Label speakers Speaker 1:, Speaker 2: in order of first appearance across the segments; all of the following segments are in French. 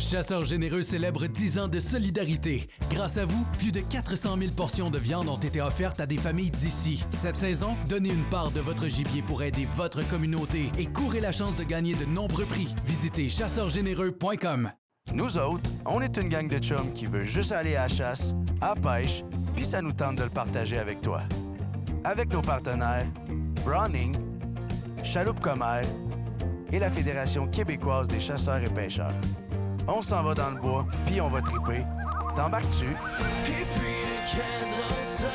Speaker 1: Chasseurs Généreux célèbre 10 ans de solidarité. Grâce à vous, plus de 400 000 portions de viande ont été offertes à des familles d'ici. Cette saison, donnez une part de votre gibier pour aider votre communauté et courez la chance de gagner de nombreux prix. Visitez chasseurgénéreux.com.
Speaker 2: Nous autres, on est une gang de chums qui veut juste aller à la chasse, à la pêche, puis ça nous tente de le partager avec toi. Avec nos partenaires, Browning, Chaloupe Commère et la Fédération québécoise des chasseurs et pêcheurs. On s'en va dans le bois, puis on va triper. T'embarques-tu?
Speaker 3: Et puis le cadre sonne,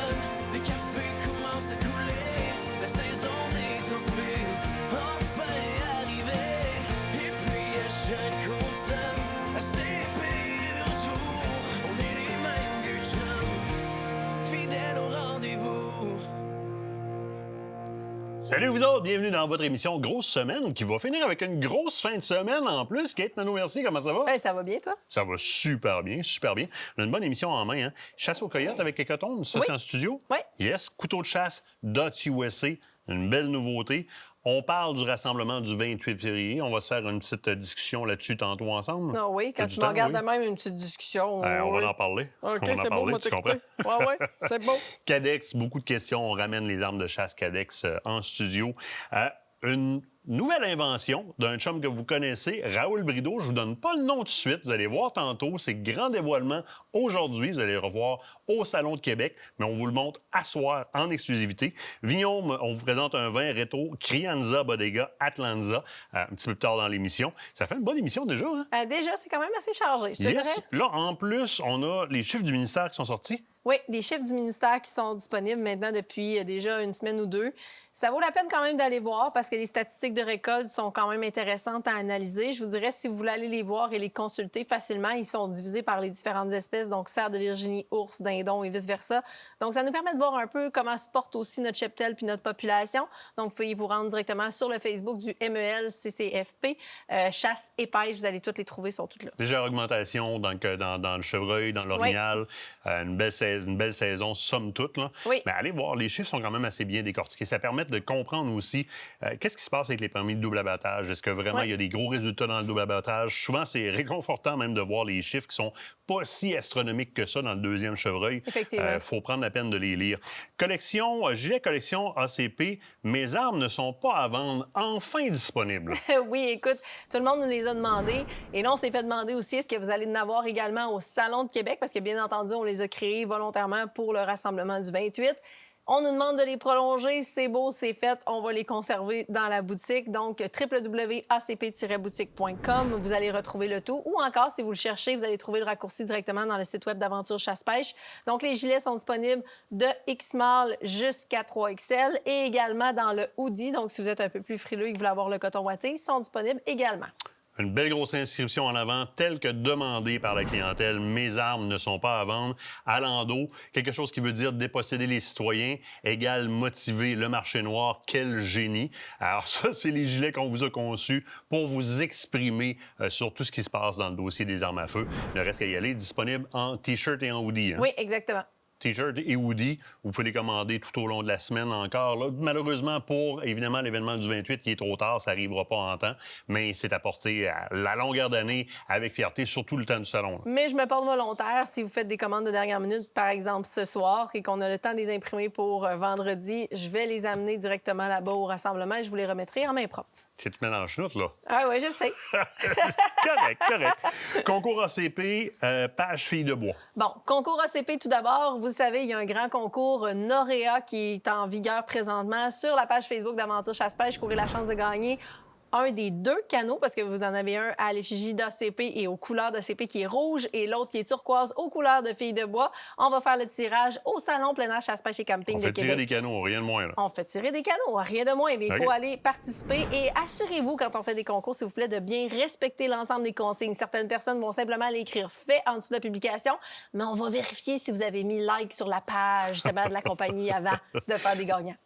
Speaker 3: le café commence à couler, la saison des trophées enfin arrivée. Et puis à chaque automne, à CP de retour, on est les mêmes vieux chums, fidèles au rendez-vous.
Speaker 4: Salut vous autres, bienvenue dans votre émission Grosse Semaine qui va finir avec une grosse fin de semaine en plus. Kate Nadeau-Mercier, comment ça va?
Speaker 5: Ben, ça va bien, toi?
Speaker 4: Ça va super bien, super bien. On a une bonne émission en main, hein? Chasse aux coyotes avec Écotonne, ça
Speaker 5: Oui.
Speaker 4: c'est en studio.
Speaker 5: Oui.
Speaker 4: Yes, couteau de chasse .USA, une belle nouveauté. On parle du rassemblement du 28 février. On va se faire une petite discussion là-dessus tantôt ensemble.
Speaker 5: Ah oui, quand
Speaker 4: T'as
Speaker 5: tu
Speaker 4: du
Speaker 5: me
Speaker 4: temps,
Speaker 5: regardes
Speaker 4: oui?
Speaker 5: de même, une petite discussion.
Speaker 4: On
Speaker 5: oui.
Speaker 4: va en parler.
Speaker 5: OK,
Speaker 4: On va en
Speaker 5: c'est
Speaker 4: parler,
Speaker 5: beau, moi
Speaker 4: tu
Speaker 5: t'écouter.
Speaker 4: comprends?
Speaker 5: Ouais, c'est beau.
Speaker 4: Cadex, beaucoup de questions. On ramène les armes de chasse Cadex en studio. Une nouvelle invention d'un chum que vous connaissez, Raoul Brideau. Je vous donne pas le nom tout de suite. Vous allez voir tantôt. C'est grand dévoilement aujourd'hui. Vous allez le revoir au Salon de Québec, mais on vous le montre à soir en exclusivité. Vignon, on vous présente un vin rétro Crianza Bodega Atlanza un petit peu plus tard dans l'émission. Ça fait une bonne émission déjà, hein?
Speaker 5: Déjà, c'est quand même assez chargé, je te
Speaker 4: Yes.
Speaker 5: dirais.
Speaker 4: Là, en plus, on a les chiffres du ministère qui sont sortis.
Speaker 5: Oui, des chiffres du ministère qui sont disponibles maintenant depuis déjà une semaine ou deux. Ça vaut la peine quand même d'aller voir parce que les statistiques de récolte sont quand même intéressantes à analyser. Je vous dirais, si vous voulez aller les voir et les consulter facilement, ils sont divisés par les différentes espèces, donc cerf de Virginie, ours, dindon et vice-versa. Donc, ça nous permet de voir un peu comment se porte aussi notre cheptel puis notre population. Donc, vous pouvez vous rendre directement sur le Facebook du MEL CCFP, chasse et pêche. Vous allez toutes les trouver, sont toutes là.
Speaker 4: Légère augmentation dans le chevreuil, dans l'orignal. Une belle saison, somme toute. Là.
Speaker 5: Oui.
Speaker 4: Mais allez voir, les chiffres sont quand même assez bien décortiqués. Ça permet de comprendre aussi qu'est-ce qui se passe avec les permis de double abattage. Est-ce que vraiment il y a des gros résultats dans le double abattage? Souvent, c'est réconfortant même de voir les chiffres qui sont pas si astronomiques que ça dans le deuxième chevreuil.
Speaker 5: Effectivement.
Speaker 4: Faut prendre la peine de les lire. Collection, gilet collection ACP, mes armes ne sont pas à vendre, enfin disponibles.
Speaker 5: Oui, écoute, tout le monde nous les a demandés. Et là, on s'est fait demander aussi, est-ce que vous allez en avoir également au Salon de Québec? Parce que, bien entendu, on les a créés volontairement pour le rassemblement du 28. On nous demande de les prolonger. C'est beau, c'est fait. On va les conserver dans la boutique. Donc, www.acp-boutique.com. Vous allez retrouver le tout. Ou encore, si vous le cherchez, vous allez trouver le raccourci directement dans le site web d'Aventure Chasse-Pêche. Donc, les gilets sont disponibles de X-Small jusqu'à 3XL et également dans le hoodie. Donc, si vous êtes un peu plus frileux et que vous voulez avoir le coton ouaté, ils sont disponibles également.
Speaker 4: Une belle grosse inscription en avant, telle que demandée par la clientèle. Mes armes ne sont pas à vendre. À l'endos, quelque chose qui veut dire déposséder les citoyens, égale motiver le marché noir. Quel génie! Alors ça, c'est les gilets qu'on vous a conçus pour vous exprimer sur tout ce qui se passe dans le dossier des armes à feu. Ne reste qu'à y aller, disponible en T-shirt et en hoodie. Hein?
Speaker 5: Oui, exactement.
Speaker 4: T-shirt et hoodie, vous pouvez les commander tout au long de la semaine encore. Là, malheureusement, pour, évidemment, l'événement du 28 qui est trop tard, ça n'arrivera pas en temps, mais c'est apporté à la longueur d'année avec fierté, surtout le temps du salon. Là.
Speaker 5: Mais je me porte volontaire si vous faites des commandes de dernière minute, par exemple ce soir, et qu'on a le temps de les imprimer pour vendredi, je vais les amener directement là-bas au rassemblement et je vous les remettrai en main propre.
Speaker 4: C'est tout mélange chenoute, là.
Speaker 5: Ah oui, je sais.
Speaker 4: Correct. Concours ACP, page Filles de bois.
Speaker 5: Bon, concours ACP tout d'abord. Vous savez, il y a un grand concours Noréa qui est en vigueur présentement sur la page Facebook d'Aventure Chasse-Pêche. Courez la chance de gagner un des deux canaux, parce que vous en avez un à l'effigie d'ACP et aux couleurs d'ACP qui est rouge et l'autre qui est turquoise aux couleurs de Filles de bois. On va faire le tirage au Salon plein air chasse-pêche et camping de Québec.
Speaker 4: On fait tirer des canaux, rien de moins. Là.
Speaker 5: On fait tirer des canaux, rien de moins. Mais il faut aller participer et assurez-vous, quand on fait des concours, s'il vous plaît, de bien respecter l'ensemble des consignes. Certaines personnes vont simplement aller écrire « fait » en dessous de la publication, mais on va vérifier si vous avez mis « like » sur la page de la compagnie avant de faire des gagnants.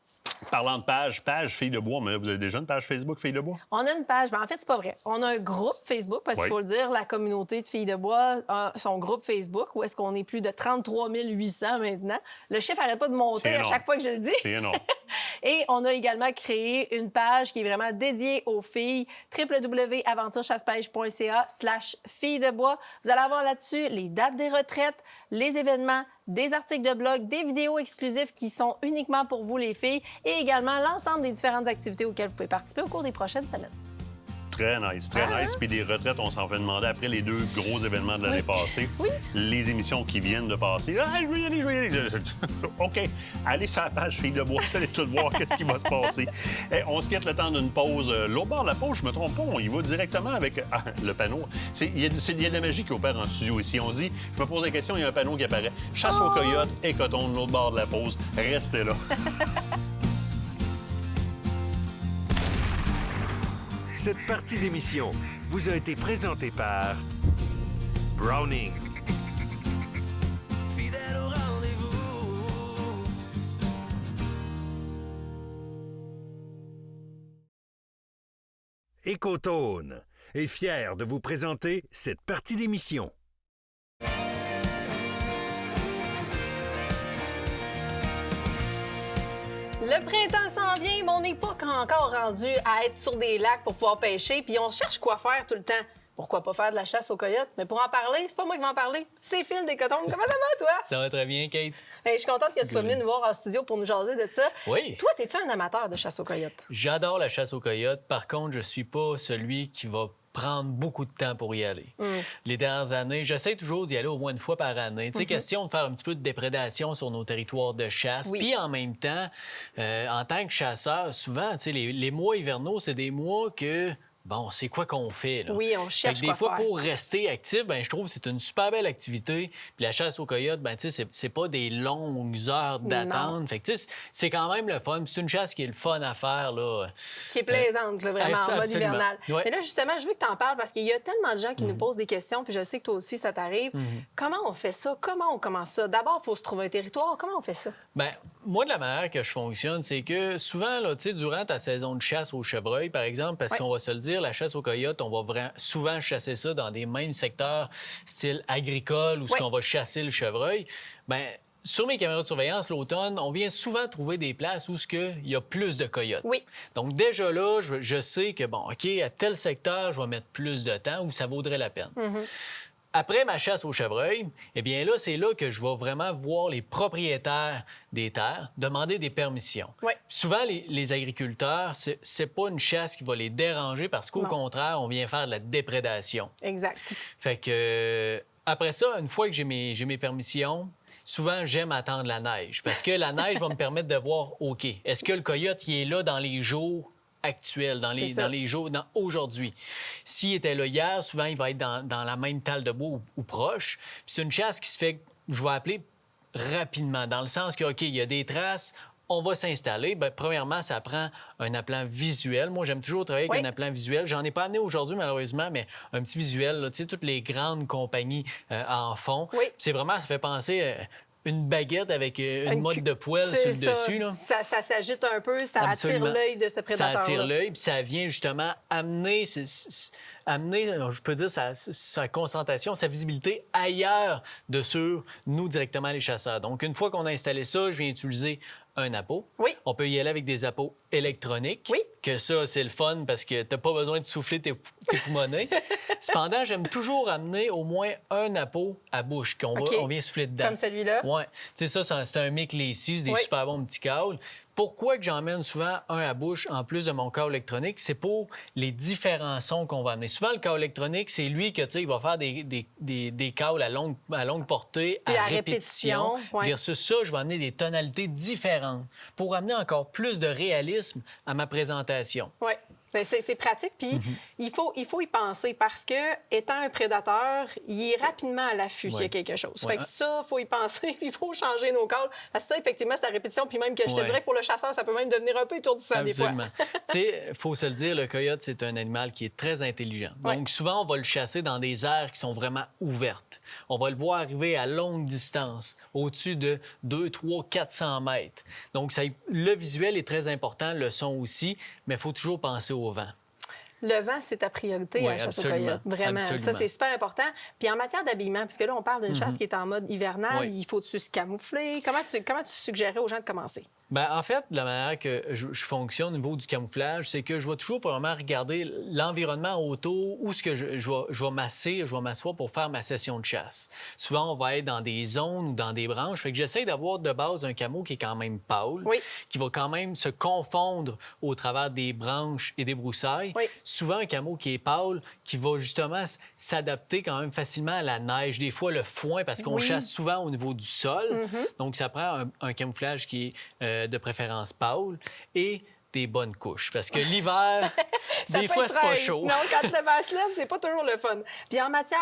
Speaker 4: Parlant de page Filles de bois, mais vous avez déjà une page Facebook Filles de bois?
Speaker 5: On a une page, mais en fait, c'est pas vrai. On a un groupe Facebook, parce qu'il faut le dire, la communauté de Filles de bois a son groupe Facebook, où est-ce qu'on est plus de 33 800 maintenant. Le chiffre n'arrête pas de monter à chaque fois que je le dis.
Speaker 4: C'est énorme.
Speaker 5: Et on a également créé une page qui est vraiment dédiée aux filles, www.aventurechassepêche.ca/filles de bois. Vous allez avoir là-dessus les dates des retraites, les événements, des articles de blog, des vidéos exclusives qui sont uniquement pour vous, les filles, et également l'ensemble des différentes activités auxquelles vous pouvez participer au cours des prochaines semaines.
Speaker 4: Très nice, très nice. Puis des retraites, on s'en fait demander après les 2 gros événements de l'année passée.
Speaker 5: Oui.
Speaker 4: Les émissions qui viennent de passer. Ah, je vais y aller. OK. Allez sur la page Filles de bois, vous allez tout voir qu'est-ce qui va se passer. Et on se quitte le temps d'une pause. L'autre bord de la pause, je me trompe pas, on y va directement avec le panneau. Il y a de la magie qui opère en studio ici. On dit, je me pose la question, il y a un panneau qui apparaît. Chasse aux coyotes et coton de l'autre bord de la pause. Restez là.
Speaker 6: Cette partie d'émission vous a été présentée par Browning.
Speaker 3: Fidèle au rendez-vous.
Speaker 6: Écotone est fier de vous présenter cette partie d'émission.
Speaker 5: Le printemps s'en vient, mais on n'est pas encore rendu à être sur des lacs pour pouvoir pêcher, puis on cherche quoi faire tout le temps. Pourquoi pas faire de la chasse aux coyotes? Mais pour en parler, c'est pas moi qui vais en parler, c'est Phil des Cotons. Comment ça va, toi?
Speaker 7: Ça va très bien, Kate.
Speaker 5: Hey, je suis contente que tu sois venu nous voir en studio pour nous jaser de ça.
Speaker 7: Oui.
Speaker 5: Toi, es-tu un amateur de chasse aux coyotes?
Speaker 7: J'adore la chasse aux coyotes. Par contre, je suis pas celui qui va prendre beaucoup de temps pour y aller. Les dernières années, j'essaie toujours d'y aller au moins une fois par année. Tu sais, question de faire un petit peu de déprédation sur nos territoires de chasse.
Speaker 5: Oui.
Speaker 7: Puis en même temps, en tant que chasseur, souvent, tu sais, les mois hivernaux, c'est des mois que... Bon, c'est quoi qu'on fait, là?
Speaker 5: Oui, on cherche
Speaker 7: Des
Speaker 5: quoi
Speaker 7: fois,
Speaker 5: faire.
Speaker 7: pour rester actif, ben, je trouve que c'est une super belle activité. Puis la chasse aux coyotes, ben, tu sais, c'est pas des longues heures d'attente. Fait que, tu sais, c'est quand même le fun. C'est une chasse qui est le fun à faire, là.
Speaker 5: Qui est plaisante, là, vraiment, en mode
Speaker 7: absolument.
Speaker 5: hivernal.
Speaker 7: Ouais.
Speaker 5: Mais là, justement, je veux que tu en parles parce qu'il y a tellement de gens qui nous posent des questions, puis je sais que toi aussi, ça t'arrive. Comment on fait ça? Comment on commence ça? D'abord, il faut se trouver un territoire. Comment on fait ça?
Speaker 7: Bien, moi, de la manière que je fonctionne, c'est que souvent, là, tu sais, durant ta saison de chasse au chevreuil, par exemple, parce qu'on va se le dire, la chasse aux coyotes, on va souvent chasser ça dans des mêmes secteurs, style agricole, où on va chasser le chevreuil. Bien, sur mes caméras de surveillance, l'automne, on vient souvent trouver des places où il y a plus de coyotes.
Speaker 5: Oui.
Speaker 7: Donc, déjà là, je sais que, bon, OK, à tel secteur, je vais mettre plus de temps où ça vaudrait la peine. Après ma chasse au chevreuil, eh bien là, c'est là que je vais vraiment voir les propriétaires des terres, demander des permissions.
Speaker 5: Oui.
Speaker 7: Souvent, les agriculteurs, c'est pas une chasse qui va les déranger parce qu'au contraire, on vient faire de la déprédation.
Speaker 5: Exact.
Speaker 7: Fait que après ça, une fois que j'ai mes permissions, souvent, j'aime attendre la neige parce que la neige va me permettre de voir, OK, est-ce que le coyote, il est là dans les jours actuel, dans les jours, aujourd'hui. S'il était là hier, souvent, il va être dans la même talle de bois ou proche. Puis c'est une chasse qui se fait, je vais appeler, rapidement, dans le sens que, OK, il y a des traces, on va s'installer. Bien, premièrement, ça prend un appelant visuel. Moi, j'aime toujours travailler avec un appelant visuel. J'en ai pas amené aujourd'hui, malheureusement, mais un petit visuel, là, tu sais, toutes les grandes compagnies en font.
Speaker 5: Oui.
Speaker 7: C'est vraiment, ça fait penser... une baguette avec une motte de poêle sur le dessus. Là.
Speaker 5: Ça s'agite un peu, ça
Speaker 7: Absolument.
Speaker 5: attire l'œil de ce prédateur-là.
Speaker 7: Ça attire l'œil, puis ça vient justement amener, je peux dire, sa concentration, sa visibilité ailleurs de sur nous directement les chasseurs. Donc, une fois qu'on a installé ça, je viens utiliser un appôt.
Speaker 5: Oui.
Speaker 7: On peut y aller avec des appos électroniques.
Speaker 5: Oui.
Speaker 7: Que ça, c'est le fun parce que tu n'as pas besoin de souffler tes poumonnets. Cependant, j'aime toujours amener au moins un appôt à bouche on vient souffler dedans.
Speaker 5: Comme celui-là?
Speaker 7: Oui. Tu sais, ça, c'est un Mick Lacey, c'est des super bons petits câbles. Pourquoi que j'emmène souvent un à bouche en plus de mon câble électronique? C'est pour les différents sons qu'on va amener. Souvent, le câble électronique, c'est lui que, tu sais, il va faire des câbles à longue portée,
Speaker 5: Puis
Speaker 7: à répétition.
Speaker 5: ouais.
Speaker 7: Versus ça, je vais amener des tonalités différentes pour amener encore plus de réalisme à ma présentation.
Speaker 5: Oui. Ben, c'est pratique, puis il faut y penser parce que, étant un prédateur, il est rapidement à l'affût s'il y a quelque chose. Fait que ça, il faut y penser, puis il faut changer nos calls. Parce que ça, effectivement, c'est la répétition, puis même que je te dirais que pour le chasseur, ça peut même devenir un peu étourdissant des fois.
Speaker 7: Absolument. Tu sais, il faut se le dire, le coyote, c'est un animal qui est très intelligent. Donc, souvent, on va le chasser dans des aires qui sont vraiment ouvertes. On va le voir arriver à longue distance, au-dessus de 200, 300, 400 mètres. Donc, le visuel est très important, le son aussi, mais il faut toujours penser au vent.
Speaker 5: Le vent, c'est ta priorité à la chasse au coyote. Vraiment.
Speaker 7: Absolument.
Speaker 5: Ça, c'est super important. Puis en matière d'habillement, puisque là, on parle d'une chasse qui est en mode hivernal, il faut-tu se camoufler? Comment tu suggérais aux gens de commencer?
Speaker 7: Bien, en fait, la manière que je fonctionne au niveau du camouflage, c'est que je vais toujours probablement regarder l'environnement autour où ce que je vais m'asseoir pour faire ma session de chasse. Souvent, on va être dans des zones ou dans des branches. Fait que j'essaie d'avoir de base un camo qui est quand même pâle, qui va quand même se confondre au travers des branches et des broussailles. Souvent, un camo qui est pâle, qui va justement s'adapter quand même facilement à la neige, des fois le foin, parce qu'on chasse souvent au niveau du sol. Donc, ça prend un camouflage qui est de préférence pâle et des bonnes couches. Parce que l'hiver, des fois, c'est pas chaud.
Speaker 5: Non, quand le vent se lève, c'est pas toujours le fun. Puis en matière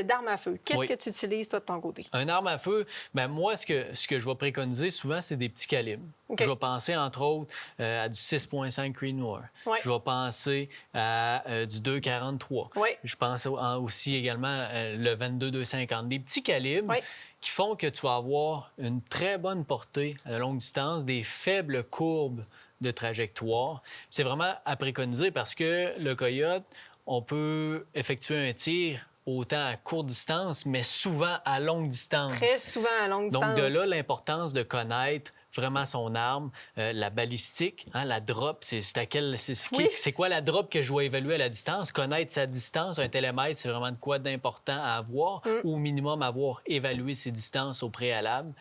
Speaker 5: d'armes à feu, qu'est-ce que tu utilises, toi, de ton côté?
Speaker 7: Un arme à feu, bien, moi, ce que je vais préconiser souvent, c'est des petits calibres. Je vais penser, entre autres, à du 6,5 Creedmoor. Je vais penser à du 2,43. Je pense aussi également le 22-250. Des petits calibres qui font que tu vas avoir une très bonne portée à longue distance, des faibles courbes de trajectoire. C'est vraiment à préconiser parce que le coyote, on peut effectuer un tir autant à courte distance, mais souvent à longue distance.
Speaker 5: Très souvent à longue distance.
Speaker 7: Donc, de là, l'importance de connaître vraiment son arme, la balistique, la drop, c'est quoi la drop que je dois évaluer à la distance? Connaître sa distance, un télémètre, c'est vraiment de quoi d'important à avoir, ou au minimum avoir évalué ses distances au préalable.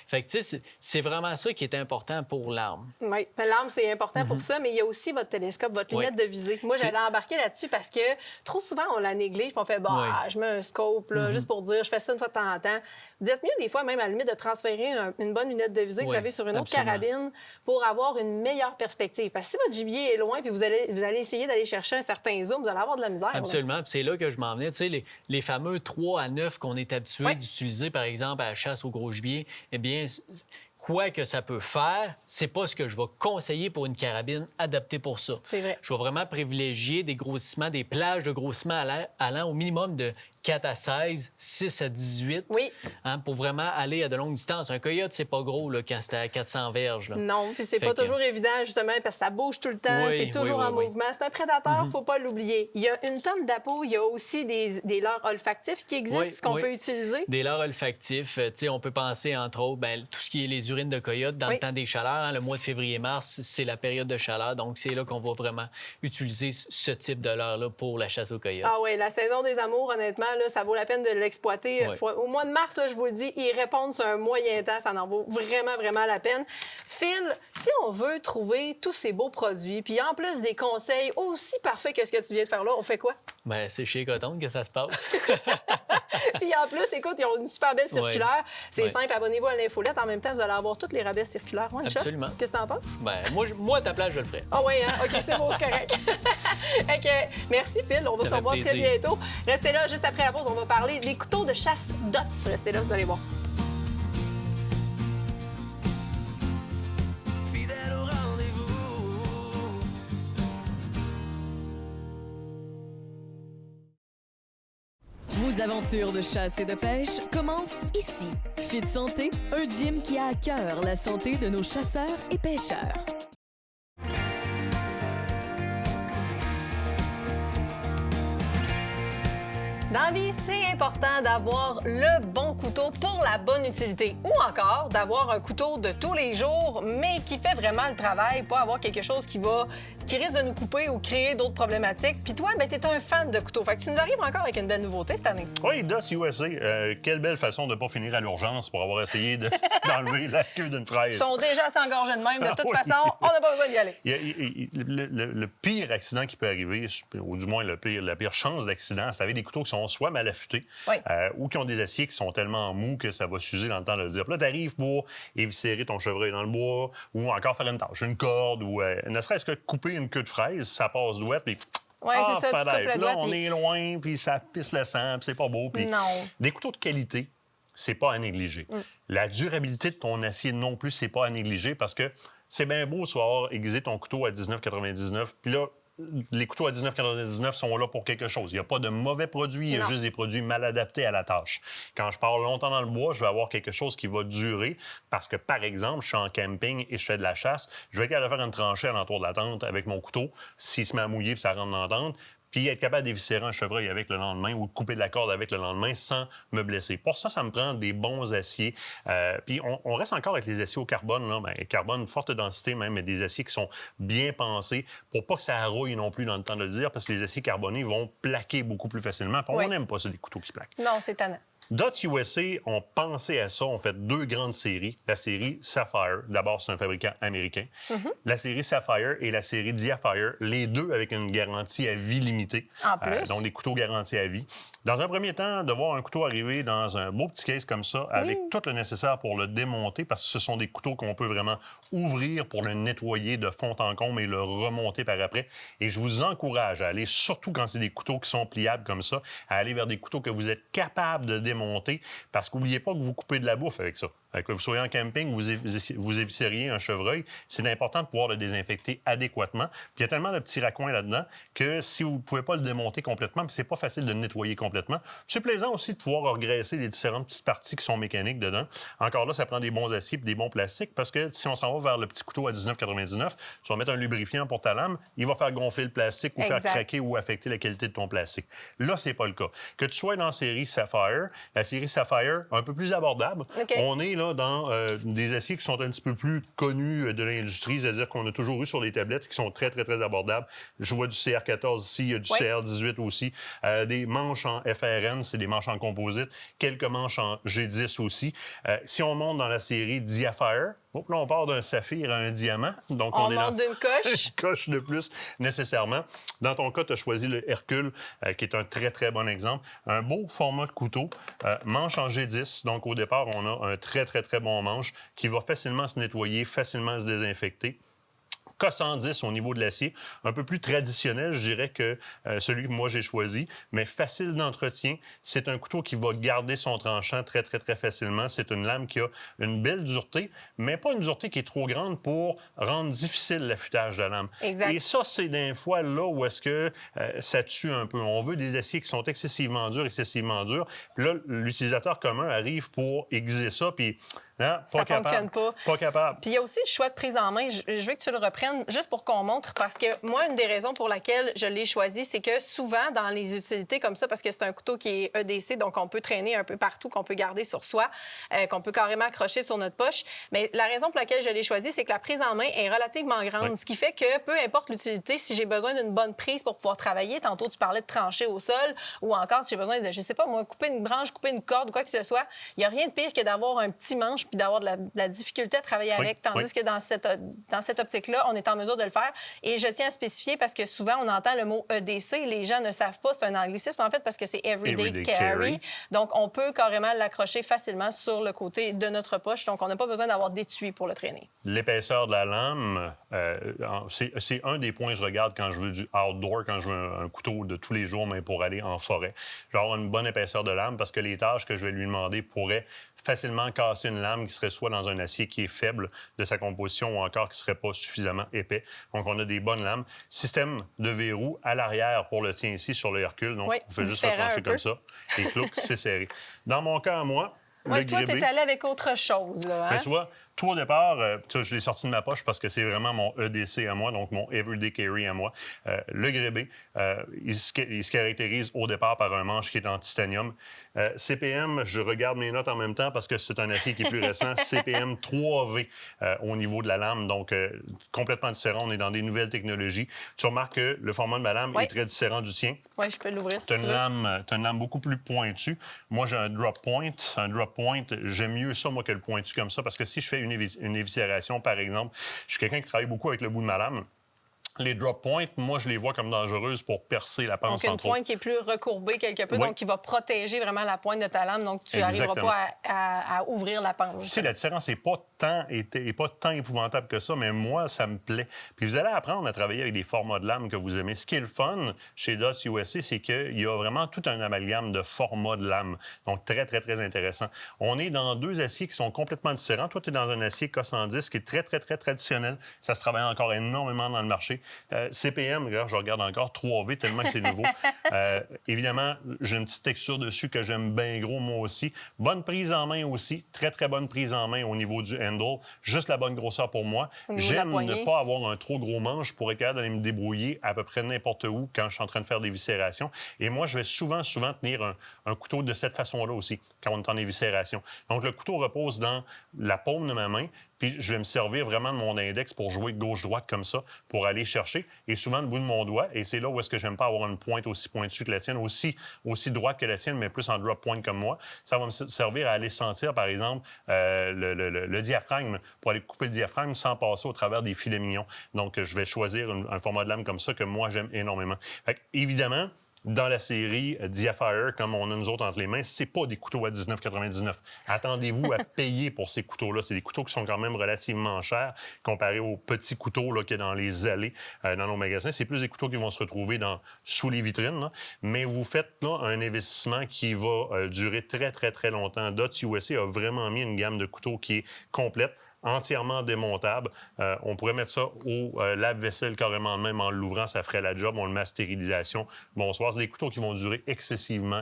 Speaker 7: Fait que, tu sais, c'est vraiment ça qui est important pour l'arme.
Speaker 5: Oui, l'arme, c'est important pour ça, mais il y a aussi votre télescope, votre lunette de visée. Moi, j'allais embarquer là-dessus parce que trop souvent, on la néglige, puis on fait, je mets un scope, là, juste pour dire, je fais ça une fois de temps en temps. Vous êtes mieux, des fois, même à la limite, de transférer une bonne lunette de visée que vous avez sur une autre carabine pour avoir une meilleure perspective. Parce que si votre gibier est loin puis vous allez essayer d'aller chercher un certain zoom, vous allez avoir de la misère.
Speaker 7: Absolument. Puis c'est là que je m'en venais. Tu sais, les fameux 3 à 9 qu'on est habitué d'utiliser, par exemple, à la chasse au gros gibier, eh bien, quoi que ça peut faire, c'est pas ce que je vais conseiller pour une carabine adaptée pour ça.
Speaker 5: C'est vrai.
Speaker 7: Je vais vraiment privilégier des grossissements, des plages de grossissement allant au minimum de 4 à 16, 6 à 18, pour vraiment aller à de longues distances. Un coyote, c'est pas gros là, quand c'est à 400 verges. Là.
Speaker 5: Non, puis c'est pas toujours évident, justement, parce que ça bouge tout le temps, c'est toujours en mouvement. C'est un prédateur, faut pas l'oublier. Il y a une tonne d'appos, il y a aussi des leurres olfactifs qui existent, qu'on peut utiliser.
Speaker 7: Des leurres olfactifs, on peut penser, entre autres, tout ce qui est les urines de coyote dans le temps des chaleurs. Le mois de février-mars, c'est la période de chaleur, donc c'est là qu'on va vraiment utiliser ce type de leurre-là pour la chasse aux coyotes.
Speaker 5: Ah oui, la saison des amours, honnêtement, là, ça vaut la peine de l'exploiter. Au mois de mars, là, je vous le dis, ils répondent sur un moyen temps. Ça en vaut vraiment, vraiment la peine. Phil, si on veut trouver tous ces beaux produits, puis en plus des conseils aussi parfaits que ce que tu viens de faire là, on fait quoi?
Speaker 7: Bien, c'est chez Coton que ça se passe.
Speaker 5: Puis en plus, écoute, ils ont une super belle circulaire. C'est simple, abonnez-vous à l'infolette. En même temps, vous allez avoir tous les rabais circulaires.
Speaker 7: Absolument.
Speaker 5: Qu'est-ce que t'en penses?
Speaker 7: Bien, moi, à ta place, je le ferai.
Speaker 5: Ah oui, hein? OK, c'est beau, c'est correct. Merci, Phil. On va se revoir très bientôt. Restez là, juste après la pause, on va parler des couteaux de chasse DOTS. Restez là, vous allez voir.
Speaker 3: Fidèle au rendez-vous.
Speaker 8: Vos aventures de chasse et de pêche commencent ici. Fit Santé, un gym qui a à cœur la santé de nos chasseurs et pêcheurs.
Speaker 5: Dans la vie, c'est important d'avoir le bon couteau pour la bonne utilité ou encore d'avoir un couteau de tous les jours, mais qui fait vraiment le travail, pas avoir quelque chose qui risque de nous couper ou créer d'autres problématiques. Puis toi, ben, t'es un fan de couteaux. Fait que tu nous arrives encore avec une belle nouveauté cette année.
Speaker 4: Oui, DOTS USA. Quelle belle façon de ne pas finir à l'urgence pour avoir essayé d'enlever la queue d'une fraise.
Speaker 5: Ils sont déjà assez engorgés de même. De toute façon, on n'a pas besoin d'y aller.
Speaker 4: Le pire accident qui peut arriver, ou du moins la pire chance d'accident, c'est avec des couteaux qui sont sont soit mal affûtés
Speaker 5: Oui.
Speaker 4: ou qui ont des aciers qui sont tellement mous que ça va s'user dans le temps de le dire. Puis là, tu arrives pour éviscérer ton chevreuil dans le bois ou encore faire une tâche, une corde ou ne serait-ce que couper une queue de fraise, ça passe douette, puis...
Speaker 5: Oui, c'est ça, tu coupes le
Speaker 4: là,
Speaker 5: doigt.
Speaker 4: on
Speaker 5: puis-
Speaker 4: est loin, puis ça pisse le sang, puis c'est pas beau. Puis
Speaker 5: Non.
Speaker 4: des couteaux de qualité, c'est pas à négliger. La durabilité de ton acier non plus, c'est pas à négliger parce que c'est bien beau ce soir aiguiser ton couteau à 19,99. Puis là, les couteaux à 19,99 sont là pour quelque chose. Il n'y a pas de mauvais produits, il y a
Speaker 5: Non.
Speaker 4: juste des produits mal adaptés à la tâche. Quand je pars longtemps dans le bois, je vais avoir quelque chose qui va durer parce que, par exemple, je suis en camping et je fais de la chasse, je vais être capable de faire une tranchée à l'entour de la tente avec mon couteau, s'il se met à mouiller puis ça rentre dans la tente, puis être capable d'éviscérer un chevreuil avec le lendemain ou de couper de la corde avec le lendemain sans me blesser. Pour ça, ça me prend des bons aciers. Puis on reste encore avec les aciers au carbone, là. Bien, carbone, forte densité même, mais des aciers qui sont bien pensés pour pas que ça rouille non plus dans le temps de le dire, parce que les aciers carbonés vont plaquer beaucoup plus facilement. Puis
Speaker 5: Oui.
Speaker 4: on n'aime pas ça, des couteaux qui plaquent.
Speaker 5: Non, c'est tannant.
Speaker 4: Dot USA ont pensé à ça, ont fait 2 grandes séries. La série Sapphire, d'abord, c'est un fabricant américain. La série Sapphire et la série Diafire, les deux avec une garantie à vie limitée.
Speaker 5: En plus.
Speaker 4: Donc, des couteaux garantis à vie. Dans un premier temps, de voir un couteau arriver dans un beau petit case comme ça, avec tout le nécessaire pour le démonter, parce que ce sont des couteaux qu'on peut vraiment ouvrir pour le nettoyer de fond en comble et le remonter par après. Et je vous encourage à aller, surtout quand c'est des couteaux qui sont pliables comme ça, à aller vers des couteaux que vous êtes capable de démonter, parce qu'oubliez pas que vous coupez de la bouffe avec ça. Que vous soyez en camping, vous éviscériez un chevreuil, c'est important de pouvoir le désinfecter adéquatement. Puis il y a tellement de petits raccoins là-dedans que si vous ne pouvez pas le démonter complètement, puis c'est pas facile de le nettoyer complètement. C'est plaisant aussi de pouvoir regraisser les différentes petites parties qui sont mécaniques dedans. Encore là, ça prend des bons aciers et des bons plastiques parce que si on s'en va vers le petit couteau à 19,99, tu vas mettre un lubrifiant pour ta lame, il va faire gonfler le plastique ou faire
Speaker 5: Exact.
Speaker 4: craquer ou affecter la qualité de ton plastique. Là, c'est pas le cas. Que tu sois dans la série Sapphire, un peu plus abordable,
Speaker 5: OK.
Speaker 4: on est là dans des aciers qui sont un petit peu plus connus de l'industrie, c'est-à-dire qu'on a toujours eu sur les tablettes qui sont très, très, très abordables. Je vois du CR14 ici, il y a du
Speaker 5: Oui.
Speaker 4: CR18 aussi. Des manches en FRN, c'est des manches en composite. Quelques manches en G10 aussi. Si on monte dans la série Diafire, là, on part d'un saphir à un diamant. Donc,
Speaker 5: On
Speaker 4: est
Speaker 5: monte d'une coche.
Speaker 4: une coche de plus, nécessairement. Dans ton cas, tu as choisi le Hercule, qui est un très, très bon exemple. Un beau format de couteau, manche en G10. Donc, au départ, on a un très, très, très bon manche qui va facilement se nettoyer, facilement se désinfecter. K110 au niveau de l'acier, un peu plus traditionnel, je dirais, que celui que moi j'ai choisi, mais facile d'entretien. C'est un couteau qui va garder son tranchant très, très, très facilement. C'est une lame qui a une belle dureté, mais pas une dureté qui est trop grande pour rendre difficile l'affûtage de la lame.
Speaker 5: Exact.
Speaker 4: Et ça, c'est des fois là où est-ce que ça tue un peu. On veut des aciers qui sont excessivement durs. Puis là, l'utilisateur commun arrive pour aiguiser ça, puis hein,
Speaker 5: Ça fonctionne pas.
Speaker 4: Pas capable.
Speaker 5: Puis il y a aussi le choix de prise en main. Je veux que tu le reprennes juste pour qu'on montre, parce que moi, une des raisons pour laquelle je l'ai choisi, c'est que souvent, dans les utilités comme ça, parce que c'est un couteau qui est EDC, donc on peut traîner un peu partout, qu'on peut garder sur soi, qu'on peut carrément accrocher sur notre poche. Mais la raison pour laquelle je l'ai choisi, c'est que la prise en main est relativement grande,
Speaker 4: Oui.
Speaker 5: ce qui fait que peu importe l'utilité, si j'ai besoin d'une bonne prise pour pouvoir travailler, tantôt tu parlais de trancher au sol, ou encore si j'ai besoin de, je sais pas moi, couper une branche, couper une corde ou quoi que ce soit, il n'y a rien de pire que d'avoir un petit manche puis d'avoir de la difficulté à travailler
Speaker 4: Oui,
Speaker 5: avec, tandis
Speaker 4: oui.
Speaker 5: que dans cette optique-là, on est en mesure de le faire. Et je tiens à spécifier, parce que souvent, on entend le mot EDC, les gens ne savent pas, c'est un anglicisme en fait, parce que c'est Everyday
Speaker 4: Everyday
Speaker 5: Carry.
Speaker 4: Carry.
Speaker 5: Donc, on peut carrément l'accrocher facilement sur le côté de notre poche. Donc, on n'a pas besoin d'avoir d'étui pour le traîner.
Speaker 4: L'épaisseur de la lame, c'est un des points que je regarde quand je veux du outdoor, quand je veux un couteau de tous les jours, mais pour aller en forêt. Je vais avoir une bonne épaisseur de lame parce que les tâches que je vais lui demander pourraient facilement casser une lame qui serait soit dans un acier qui est faible de sa composition ou encore qui ne serait pas suffisamment épais. Donc, on a des bonnes lames. Système de verrou à l'arrière pour le tien ici sur le Hercule. Donc,
Speaker 5: Oui,
Speaker 4: on fait juste
Speaker 5: différent
Speaker 4: retrancher
Speaker 5: un peu.
Speaker 4: comme ça. Et clouc, c'est serré. Dans mon cas, à moi,
Speaker 5: Oui,
Speaker 4: le
Speaker 5: toi, tu
Speaker 4: grébé...
Speaker 5: es allé avec autre chose, là, hein?
Speaker 4: Ben, tu vois, tout au départ, je l'ai sorti de ma poche parce que c'est vraiment mon EDC à moi, donc mon Everyday Carry à moi. Le grébé, il se caractérise au départ par un manche qui est en titanium. CPM, je regarde mes notes en même temps parce que c'est un acier qui est plus récent. CPM 3V au niveau de la lame, donc complètement différent. On est dans des nouvelles technologies. Tu remarques que le format de ma lame
Speaker 5: Oui.
Speaker 4: est très différent du tien.
Speaker 5: Oui, je peux l'ouvrir si
Speaker 4: Tu as
Speaker 5: tu
Speaker 4: une,
Speaker 5: veux.
Speaker 4: t'as une lame beaucoup plus pointue. Moi, j'ai un drop point. Un drop point, j'aime mieux ça, moi, que le pointu comme ça, parce que si je fais une éviscération, par exemple, je suis quelqu'un qui travaille beaucoup avec le bout de ma lame. Les drop points, moi, je les vois comme dangereuses pour percer la panse
Speaker 5: Donc, une
Speaker 4: en trop.
Speaker 5: pointe qui est plus recourbée quelque peu,
Speaker 4: Oui.
Speaker 5: donc qui va protéger vraiment la pointe de ta lame, donc tu n'arriveras
Speaker 4: Exactement.
Speaker 5: pas à ouvrir la panse.
Speaker 4: Tu sais, la différence n'est pas tant épouvantable que ça, mais moi, ça me plaît. Puis vous allez apprendre à travailler avec des formats de lames que vous aimez. Ce qui est le fun chez Dots USA, c'est qu'il y a vraiment tout un amalgame de formats de lames. Donc, très, très, très intéressant. On est dans 2 aciers qui sont complètement différents. Toi, tu es dans un acier K110 qui est très, très, très traditionnel. Ça se travaille encore énormément dans le marché. CPM, regarde, je regarde encore 3V tellement que c'est nouveau. Évidemment, j'ai une petite texture dessus que j'aime bien gros, moi aussi. Bonne prise en main aussi. Très, très bonne prise en main au niveau du handle. Juste la bonne grosseur pour moi.
Speaker 5: Au niveau de la
Speaker 4: J'aime
Speaker 5: poignée.
Speaker 4: ne pas avoir un trop gros manche pour être capable d'aller me débrouiller à peu près n'importe où quand je suis en train de faire des viscérations. Et moi, je vais souvent tenir un couteau de cette façon-là aussi, quand on est en éviscération. Donc, le couteau repose dans la paume de ma main, puis je vais me servir vraiment de mon index pour jouer gauche-droite comme ça, pour aller chercher, et souvent le bout de mon doigt, et c'est là où est-ce que j'aime pas avoir une pointe aussi pointue que la tienne, aussi droite que la tienne, mais plus en drop point comme moi. Ça va me servir à aller sentir, par exemple, le diaphragme, pour aller couper le diaphragme sans passer au travers des filets mignons. Donc, je vais choisir un format de lame comme ça que moi, j'aime énormément. Fait que, évidemment, dans la série Diafire, comme on a nous autres entre les mains, c'est pas des couteaux à 19,99. Attendez-vous à payer pour ces couteaux-là. C'est des couteaux qui sont quand même relativement chers comparés aux petits couteaux là, qu'il y a dans les allées dans nos magasins. C'est plus des couteaux qui vont se retrouver sous les vitrines. Là. Mais vous faites là, un investissement qui va durer très, très, très longtemps. Dots USA a vraiment mis une gamme de couteaux qui est complète, entièrement démontable. On pourrait mettre ça au lave-vaisselle carrément même en l'ouvrant, ça ferait la job. On le met à stérilisation. Bonsoir. C'est des couteaux qui vont durer excessivement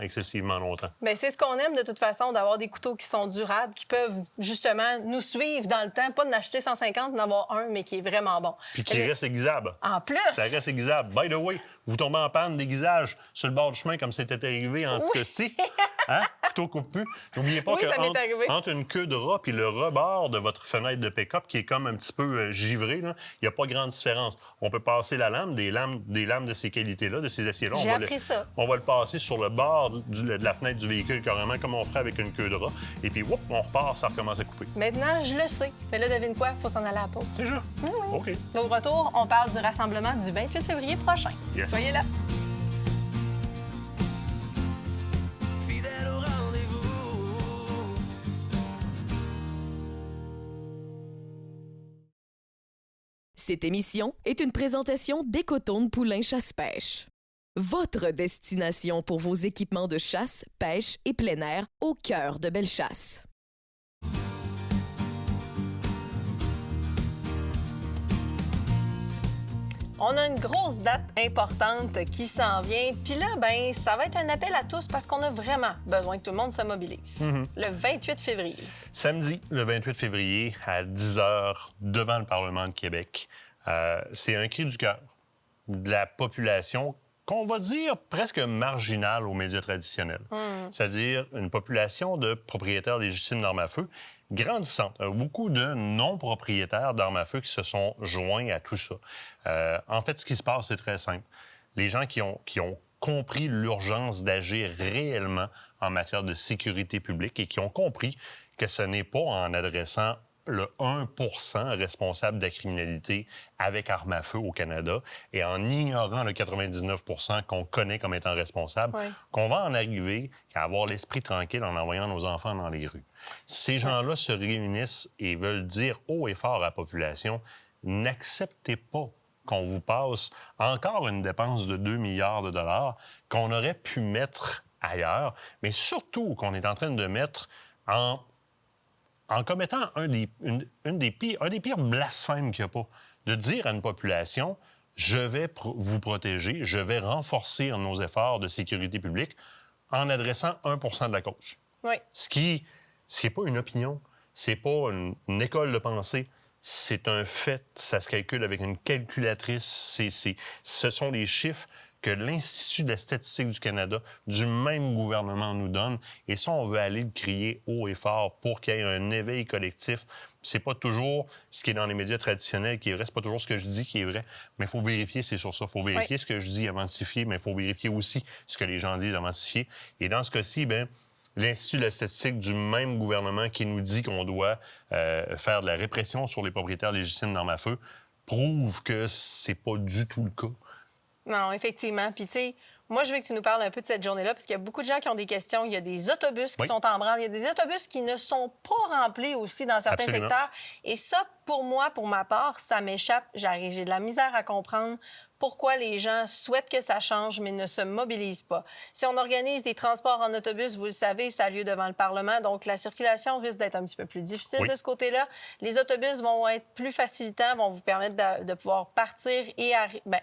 Speaker 4: longtemps.
Speaker 5: Bien, c'est ce qu'on aime de toute façon, d'avoir des couteaux qui sont durables, qui peuvent justement nous suivre dans le temps, pas d'en acheter 150, d'en avoir un, mais qui est vraiment bon.
Speaker 4: Puis qui reste aiguisable.
Speaker 5: En plus!
Speaker 4: Ça reste aiguisable. By the way, vous tombez en panne d'aiguisage sur le bord du chemin comme c'était arrivé en Anticosti. Hein? Couteau coupe-pu. N'oubliez pas
Speaker 5: Oui, ça m'est arrivé.
Speaker 4: entre une queue de rat et le rebord de votre fenêtre de pick-up, qui est comme un petit peu givré, il n'y a pas grande différence. On peut passer la lame, des lames de ces qualités-là, de ces aciers-là.
Speaker 5: J'ai appris ça.
Speaker 4: On va le passer sur le bord de la fenêtre du véhicule, carrément, comme on ferait avec une queue de rat. Et puis, whoop, on repart, ça recommence à couper.
Speaker 5: Maintenant, je le sais. Mais là, devine quoi? Il faut s'en aller à la pause.
Speaker 4: Déjà? OK.
Speaker 5: Là, au retour, on parle du rassemblement du 28 février prochain.
Speaker 4: Yes.
Speaker 5: Soyez là.
Speaker 3: Fidèle au rendez-vous.
Speaker 8: Cette émission est une présentation d'Écotourne Poulain Chasse-Pêche. Votre destination pour vos équipements de chasse, pêche et plein air au cœur de Bellechasse.
Speaker 5: On a une grosse date importante qui s'en vient. Puis là, ben, ça va être un appel à tous parce qu'on a vraiment besoin que tout le monde se mobilise. Le 28 février.
Speaker 4: Samedi, le 28 février, à 10 h, devant le Parlement de Québec, c'est un cri du cœur de la population qu'on va dire presque marginale aux médias traditionnels. C'est-à-dire une population de propriétaires légitimes d'armes à feu grandissante. Beaucoup de non-propriétaires d'armes à feu qui se sont joints à tout ça. En fait, ce qui se passe, c'est très simple. Les gens qui ont compris l'urgence d'agir réellement en matière de sécurité publique et qui ont compris que ce n'est pas en adressant le 1 responsable de la criminalité avec armes à feu au Canada et en ignorant le 99 qu'on connaît comme étant responsable, qu'on va en arriver à avoir l'esprit tranquille en envoyant nos enfants dans les rues. Ces gens-là se réunissent et veulent dire haut et fort à la population, n'acceptez pas qu'on vous passe encore une dépense de 2 milliards de dollars qu'on aurait pu mettre ailleurs, mais surtout qu'on est en train de mettre en commettant un des pires blasphèmes qu'il n'y a pas, de dire à une population, je vais vous protéger, je vais renforcer nos efforts de sécurité publique en adressant 1 de la cause.
Speaker 5: Oui.
Speaker 4: Ce qui n'est pas une opinion, c'est pas une école de pensée, c'est un fait, ça se calcule avec une calculatrice, ce sont les chiffres que l'Institut de la statistique du Canada, du même gouvernement, nous donne. Et ça, on veut aller le crier haut et fort pour qu'il y ait un éveil collectif. C'est pas toujours ce qui est dans les médias traditionnels qui est vrai, c'est pas toujours ce que je dis qui est vrai, mais il faut vérifier, c'est sur ça. Il faut vérifier ce que je dis avant de s'y fier, mais il faut vérifier aussi ce que les gens disent avant de s'y fier. Et dans ce cas-ci, bien, l'Institut de la statistique du même gouvernement qui nous dit qu'on doit faire de la répression sur les propriétaires légitimes d'armes à feu prouve que c'est pas du tout le cas.
Speaker 5: Non, effectivement. Puis, tu sais, moi, je veux que tu nous parles un peu de cette journée-là, parce qu'il y a beaucoup de gens qui ont des questions. Il y a des autobus qui sont en branle. Il y a des autobus qui ne sont pas remplis aussi dans certains
Speaker 4: Absolument.
Speaker 5: secteurs. Et ça, pour moi, pour ma part, ça m'échappe. J'ai de la misère à comprendre pourquoi les gens souhaitent que ça change, mais ne se mobilisent pas. Si on organise des transports en autobus, vous le savez, ça a lieu devant le Parlement, donc la circulation risque d'être un petit peu plus difficile de ce côté-là. Les autobus vont être plus facilitants, vont vous permettre de pouvoir partir et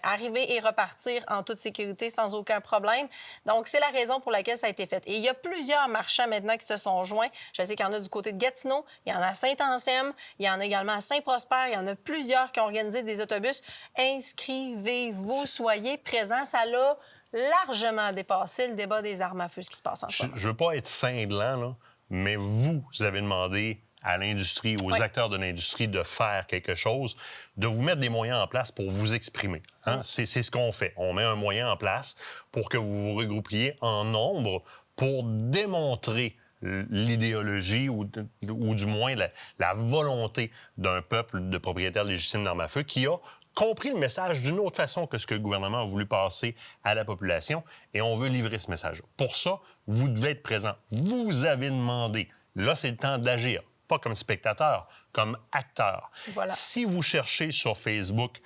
Speaker 5: arriver et repartir en toute sécurité sans aucun problème. Donc, c'est la raison pour laquelle ça a été fait. Et il y a plusieurs marchands maintenant qui se sont joints. Je sais qu'il y en a du côté de Gatineau, il y en a à Saint-Anselme, il y en a également à Saint-Prosper, il y en a plusieurs qui ont organisé des autobus. Inscrivez-vous, soyez présents. Ça l'a largement dépassé le débat des armes à feu, ce qui se passe en ce moment.
Speaker 4: Je veux pas être cinglant, là, mais vous avez demandé à l'industrie, aux acteurs de l'industrie de faire quelque chose, de vous mettre des moyens en place pour vous exprimer. Hein? C'est ce qu'on fait. On met un moyen en place pour que vous vous regroupiez en nombre pour démontrer l'idéologie ou du moins la volonté d'un peuple de propriétaires légitimes d'armes à feu qui a compris le message d'une autre façon que ce que le gouvernement a voulu passer à la population, et on veut livrer ce message. Pour ça, vous devez être présent. Vous avez demandé. Là, c'est le temps d'agir. Pas comme spectateur, comme acteur.
Speaker 5: Voilà. Si
Speaker 4: vous cherchez sur Facebook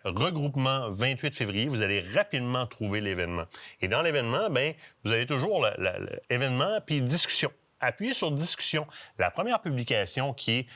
Speaker 4: regroupement 28 février, vous allez rapidement trouver l'événement. Et dans l'événement, bien, vous avez toujours l'événement puis discussion. Appuyez sur discussion. La première publication qui est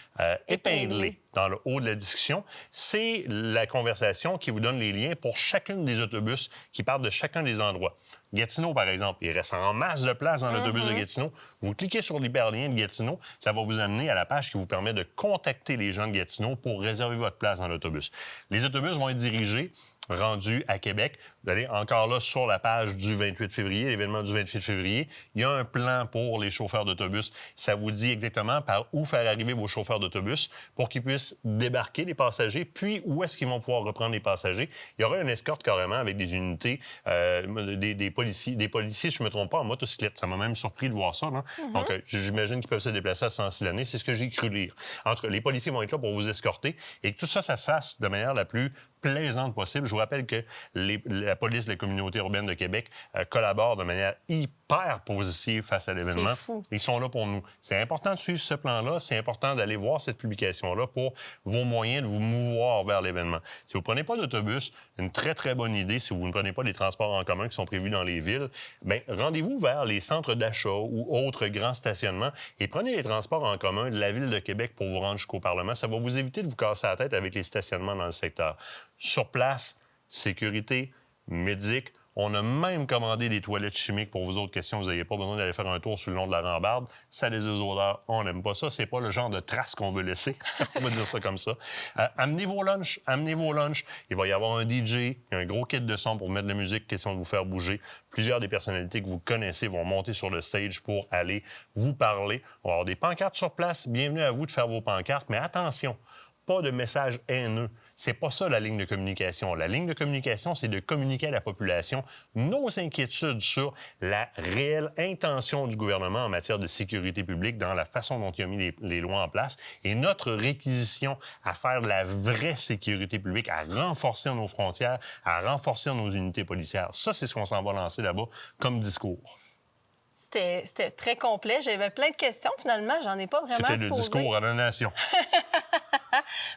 Speaker 4: épinglée dans le haut de la discussion, c'est la conversation qui vous donne les liens pour chacune des autobus qui partent de chacun des endroits. Gatineau, par exemple, il reste en masse de place dans l'autobus de Gatineau. Vous cliquez sur l'hyperlien de Gatineau, ça va vous amener à la page qui vous permet de contacter les gens de Gatineau pour réserver votre place dans l'autobus. Les autobus vont être dirigés rendu à Québec. Vous allez encore là sur la page du 28 février, l'événement du 28 février. Il y a un plan pour les chauffeurs d'autobus. Ça vous dit exactement par où faire arriver vos chauffeurs d'autobus pour qu'ils puissent débarquer les passagers, puis où est-ce qu'ils vont pouvoir reprendre les passagers. Il y aura une escorte carrément avec des unités, des policiers, je ne me trompe pas, en motocyclette. Ça m'a même surpris de voir ça. Là. Donc, j'imagine qu'ils peuvent se déplacer à 106 l'année. C'est ce que j'ai cru lire. En tout cas, les policiers vont être là pour vous escorter et que tout ça, ça se fasse de manière la plus plaisante possible. Je vous rappelle que la police de la communauté urbaine de Québec collabore de manière hyper positive face à l'événement.
Speaker 5: C'est fou.
Speaker 4: Ils sont là pour nous. C'est important de suivre ce plan-là. C'est important d'aller voir cette publication-là pour vos moyens de vous mouvoir vers l'événement. Si vous ne prenez pas d'autobus, une très, très bonne idée, si vous ne prenez pas les transports en commun qui sont prévus dans les villes, bien, rendez-vous vers les centres d'achat ou autres grands stationnements et prenez les transports en commun de la Ville de Québec pour vous rendre jusqu'au Parlement. Ça va vous éviter de vous casser la tête avec les stationnements dans le secteur. Sur place, sécurité, médic. On a même commandé des toilettes chimiques pour vos autres questions. Vous n'avez pas besoin d'aller faire un tour sur le long de la rambarde. Ça a des odeurs. On n'aime pas ça. C'est pas le genre de traces qu'on veut laisser. On va dire ça comme ça. Amenez vos lunchs. Amenez vos lunchs. Il va y avoir un DJ, un gros kit de son pour mettre de la musique, question de vous faire bouger. Plusieurs des personnalités que vous connaissez vont monter sur le stage pour aller vous parler. On va avoir des pancartes sur place. Bienvenue à vous de faire vos pancartes. Mais attention, pas de messages haineux. C'est pas ça, la ligne de communication. La ligne de communication, c'est de communiquer à la population nos inquiétudes sur la réelle intention du gouvernement en matière de sécurité publique dans la façon dont il a mis les lois en place et notre réquisition à faire de la vraie sécurité publique, à renforcer nos frontières, à renforcer nos unités policières. Ça, c'est ce qu'on s'en va lancer là-bas comme discours.
Speaker 5: C'était très complet. J'avais plein de questions. Finalement, j'en ai pas vraiment posé.
Speaker 4: C'était le discours à la nation.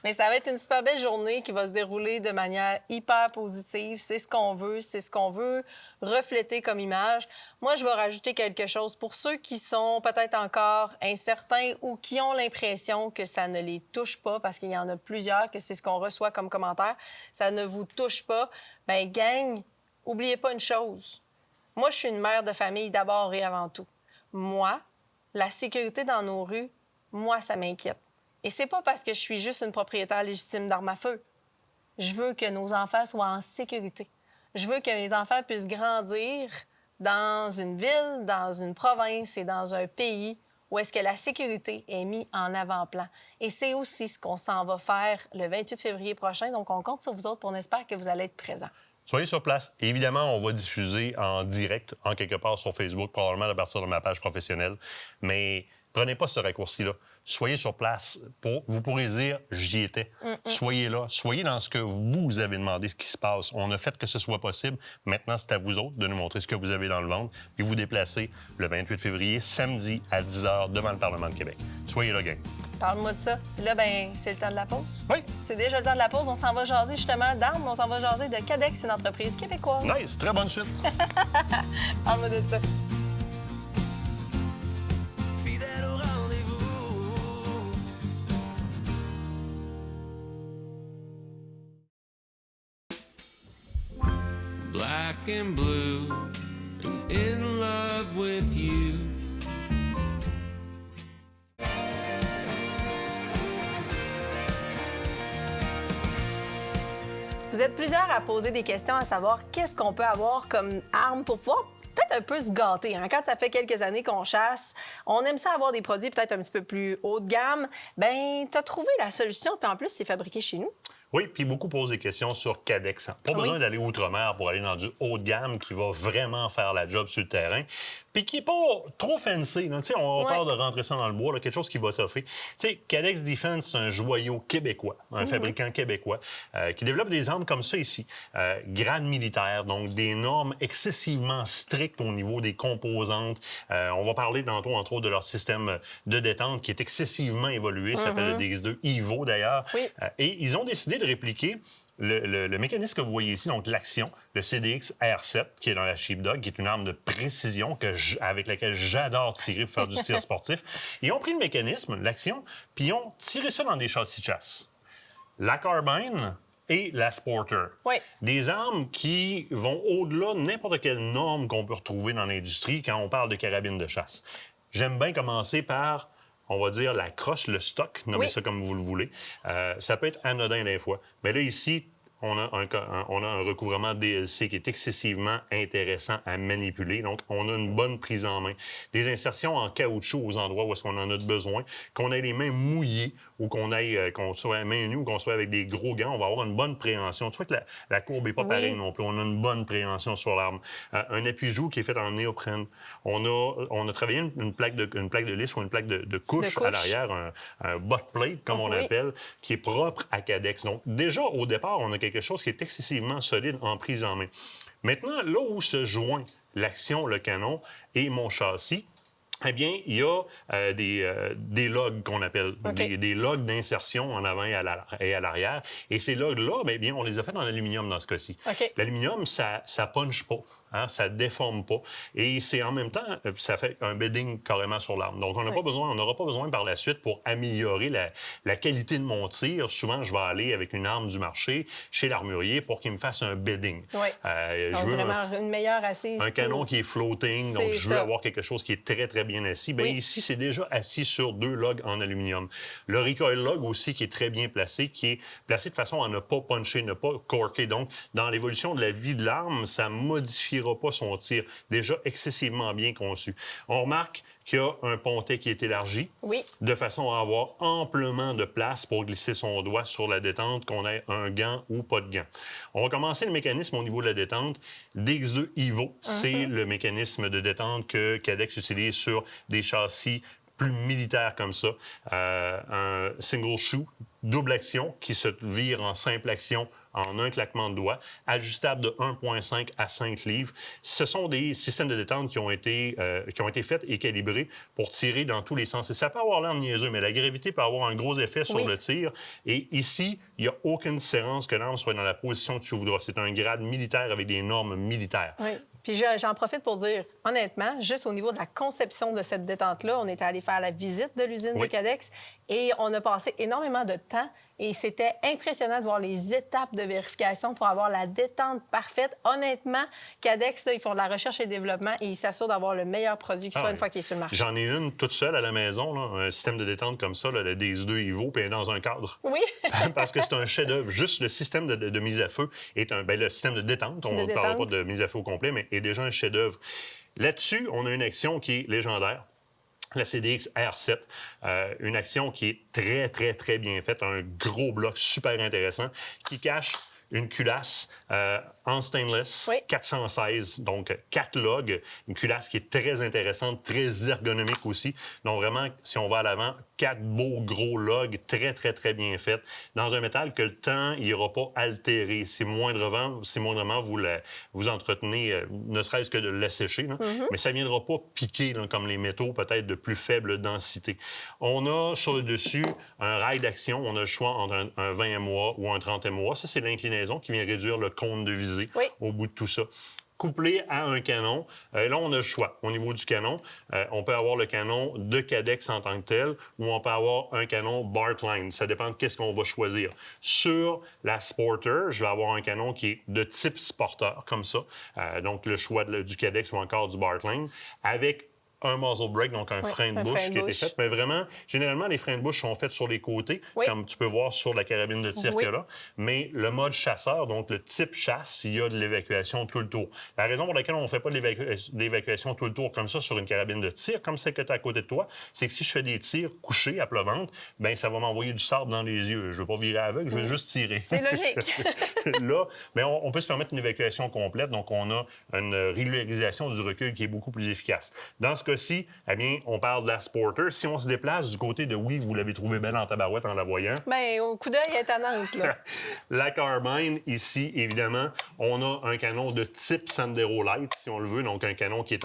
Speaker 5: Mais ça va être une super belle journée qui va se dérouler de manière hyper positive. C'est ce qu'on veut. C'est ce qu'on veut refléter comme image. Moi, je vais rajouter quelque chose. Pour ceux qui sont peut-être encore incertains ou qui ont l'impression que ça ne les touche pas, parce qu'il y en a plusieurs, que c'est ce qu'on reçoit comme commentaire, ça ne vous touche pas, bien, gang, oubliez pas une chose. Moi, je suis une mère de famille d'abord et avant tout. Moi, la sécurité dans nos rues, moi, ça m'inquiète. Et c'est pas parce que je suis juste une propriétaire légitime d'armes à feu. Je veux que nos enfants soient en sécurité. Je veux que mes enfants puissent grandir dans une ville, dans une province et dans un pays où est-ce que la sécurité est mise en avant-plan. Et c'est aussi ce qu'on s'en va faire le 28 février prochain. Donc, on compte sur vous autres, puis on espère que vous allez être présents.
Speaker 4: Soyez sur place. Et évidemment, on va diffuser en direct, en quelque part sur Facebook, probablement à partir de ma page professionnelle. Mais Prenez pas ce raccourci-là. Soyez sur place. Vous pourrez dire « j'y étais ». Soyez là. Soyez dans ce que vous avez demandé, ce qui se passe. On a fait que ce soit possible. Maintenant, c'est à vous autres de nous montrer ce que vous avez dans le ventre. Puis vous déplacez le 28 février, samedi à 10h, devant le Parlement de Québec. Soyez là, gang.
Speaker 5: Parle-moi de ça. Là, ben, c'est le temps de la pause.
Speaker 4: Oui.
Speaker 5: C'est déjà le temps de la pause. On s'en va jaser justement d'armes. On s'en va jaser de Cadex, une entreprise québécoise.
Speaker 4: Nice. Très bonne suite.
Speaker 5: Parle-moi de ça.
Speaker 3: Fidèle au rendez-vous. Black and blue and in love with you.
Speaker 5: Vous êtes plusieurs à poser des questions à savoir qu'est-ce qu'on peut avoir comme arme pour pouvoir peut-être un peu se gâter. Hein? Quand ça fait quelques années qu'on chasse, on aime ça avoir des produits peut-être un petit peu plus haut de gamme. Bien, tu as trouvé la solution, puis en plus, c'est fabriqué chez nous.
Speaker 4: Oui, puis beaucoup posent des questions sur Cadex. Pas besoin d'aller outre-mer pour aller dans du haut de gamme qui va vraiment faire la job sur le terrain, puis qui n'est pas trop fancy. Là. On parle de rentrer ça dans le bois, là, quelque chose qui va toffer. Cadex Defense, c'est un joyau québécois, un fabricant québécois qui développe des armes comme ça ici. Grade militaire, donc des normes excessivement strictes au niveau des composantes. On va parler tantôt, entre autres, de leur système de détente qui est excessivement évolué. Ça s'appelle le DX2 Evo, d'ailleurs.
Speaker 5: Oui.
Speaker 4: Et ils ont décidé de répliquer le mécanisme que vous voyez ici, donc l'action, le CDX R7, qui est dans la Sheepdog, qui est une arme de précision avec laquelle j'adore tirer pour faire du tir sportif. Ils ont pris le mécanisme, l'action, puis ils ont tiré ça dans des châssis de chasse. La Carbine et la Sporter.
Speaker 5: Oui.
Speaker 4: Des armes qui vont au-delà de n'importe quelle norme qu'on peut retrouver dans l'industrie quand on parle de carabine de chasse. J'aime bien commencer par, on va dire, la crosse, le stock, nommez ça comme vous le voulez. Ça peut être anodin des fois. Mais là, ici, on a un recouvrement DLC qui est excessivement intéressant à manipuler. Donc, on a une bonne prise en main. Des insertions en caoutchouc aux endroits où est-ce qu'on en a besoin. Qu'on ait les mains mouillées ou qu'on soit mains nues ou qu'on soit avec des gros gants, on va avoir une bonne préhension. Tu vois que la courbe n'est pas pareille non plus. On a une bonne préhension sur l'arme. Un appui-joue qui est fait en néoprène. On a travaillé une plaque de lisse ou une plaque de couche à l'arrière, un butt plate, comme on appelle, qui est propre à Cadex. Donc, déjà, au départ, on a quelque chose qui est excessivement solide en prise en main. Maintenant, là où se joint l'action, le canon et mon châssis, eh bien, il y a des logs qu'on appelle, des logs d'insertion en avant et à l'arrière. Et ces logs-là, bien, on les a faits en aluminium dans ce cas-ci. L'aluminium, ça punche pas, hein, ça déforme pas. Et c'est en même temps, ça fait un bedding carrément sur l'arme. Donc, on n'aura pas besoin par la suite pour améliorer la qualité de mon tir. Souvent, je vais aller avec une arme du marché chez l'armurier pour qu'il me fasse un bedding. Je veux
Speaker 5: vraiment une meilleure assise.
Speaker 4: Un canon qui est floating, donc je veux avoir quelque chose qui est très, très bien assis. Bien, ici, c'est déjà assis sur 2 logs en aluminium. Le recoil log aussi, qui est très bien placé, qui est placé de façon à ne pas puncher, ne pas corker. Donc, dans l'évolution de la vie de l'arme, ça ne modifiera pas son tir. Déjà excessivement bien conçu. On remarque qu'il y a un pontet qui est élargi, de façon à avoir amplement de place pour glisser son doigt sur la détente, qu'on ait un gant ou pas de gant. On va commencer le mécanisme au niveau de la détente. DX2 Evo, c'est le mécanisme de détente que Cadex utilise sur des châssis plus militaires comme ça. Un single shoe, double action, qui se vire en simple action en un claquement de doigts, ajustable de 1,5 à 5 livres. Ce sont des systèmes de détente qui ont été faits et calibrés pour tirer dans tous les sens. Et ça peut avoir l'air niaiseux, mais la gravité peut avoir un gros effet sur le tir. Et ici, il n'y a aucune différence que l'arme soit dans la position que tu voudras. C'est un grade militaire avec des normes militaires.
Speaker 5: Puis j'en profite pour dire, honnêtement, juste au niveau de la conception de cette détente-là, on était allé faire la visite de l'usine de Cadex et on a passé énormément de temps et c'était impressionnant de voir les étapes de vérification pour avoir la détente parfaite. Honnêtement, Cadex, là, ils font de la recherche et développement et ils s'assurent d'avoir le meilleur produit qui soit une fois qu'il est sur le marché.
Speaker 4: J'en ai une toute seule à la maison, là, un système de détente comme ça, là, le DX2 Evo, puis elle est dans un cadre. Parce que c'est un chef-d'œuvre. Juste le système de mise à feu est le système de détente. On ne parle pas de mise à feu au complet, mais est déjà un chef-d'œuvre. Là-dessus, on a une action qui est légendaire. La CDX R7, une action qui est très, très, très bien faite, un gros bloc super intéressant qui cache une culasse en stainless,
Speaker 5: Oui.
Speaker 4: 416, donc 4 logs. Une culasse qui est très intéressante, très ergonomique aussi. Donc vraiment, si on va à l'avant, 4 beaux gros logs très, très, très bien faits. Dans un métal que le temps n'ira pas altérer. Si moindrement vous entretenez, ne serait-ce que de l'assécher, mais ça ne viendra pas piquer là, comme les métaux peut-être de plus faible densité. On a sur le dessus un rail d'action. On a le choix entre un 20 MOA ou un 30 MOA. Ça, c'est l'inclinaison qui vient réduire le cône de visée au bout de tout ça. Couplé à un canon, là, on a le choix. Au niveau du canon, on peut avoir le canon de Cadex en tant que tel ou on peut avoir un canon Barkline. Ça dépend de qu'est-ce qu'on va choisir. Sur la Sporter, je vais avoir un canon qui est de type Sporter, comme ça. Donc, le choix du Cadex ou encore du Barkline, avec un muzzle brake, donc un frein de bouche qui a été fait. Mais vraiment, généralement, les freins de bouche sont faits sur les côtés, comme tu peux voir sur la carabine de tir qu'il y a là. Mais le mode chasseur, donc le type chasse, il y a de l'évacuation tout le tour. La raison pour laquelle on ne fait pas de l'évacuation tout le tour comme ça sur une carabine de tir, comme celle que tu as à côté de toi, c'est que si je fais des tirs couchés à plat ventre, bien, ça va m'envoyer du sable dans les yeux. Je ne veux pas virer aveugle, je veux juste tirer.
Speaker 5: C'est logique.
Speaker 4: Là, mais on peut se permettre une évacuation complète, donc on a une régularisation du recul qui est beaucoup plus efficace. Dans ce cas-ci, eh bien, on parle de la Sporter. Si on se déplace du côté de, oui, vous l'avez trouvé belle en tabarouette en la voyant.
Speaker 5: Bien, au coup d'œil, elle est étonnante, là.
Speaker 4: La carbine, ici, évidemment, on a un canon de type Sandero Light, si on le veut, donc un canon qui est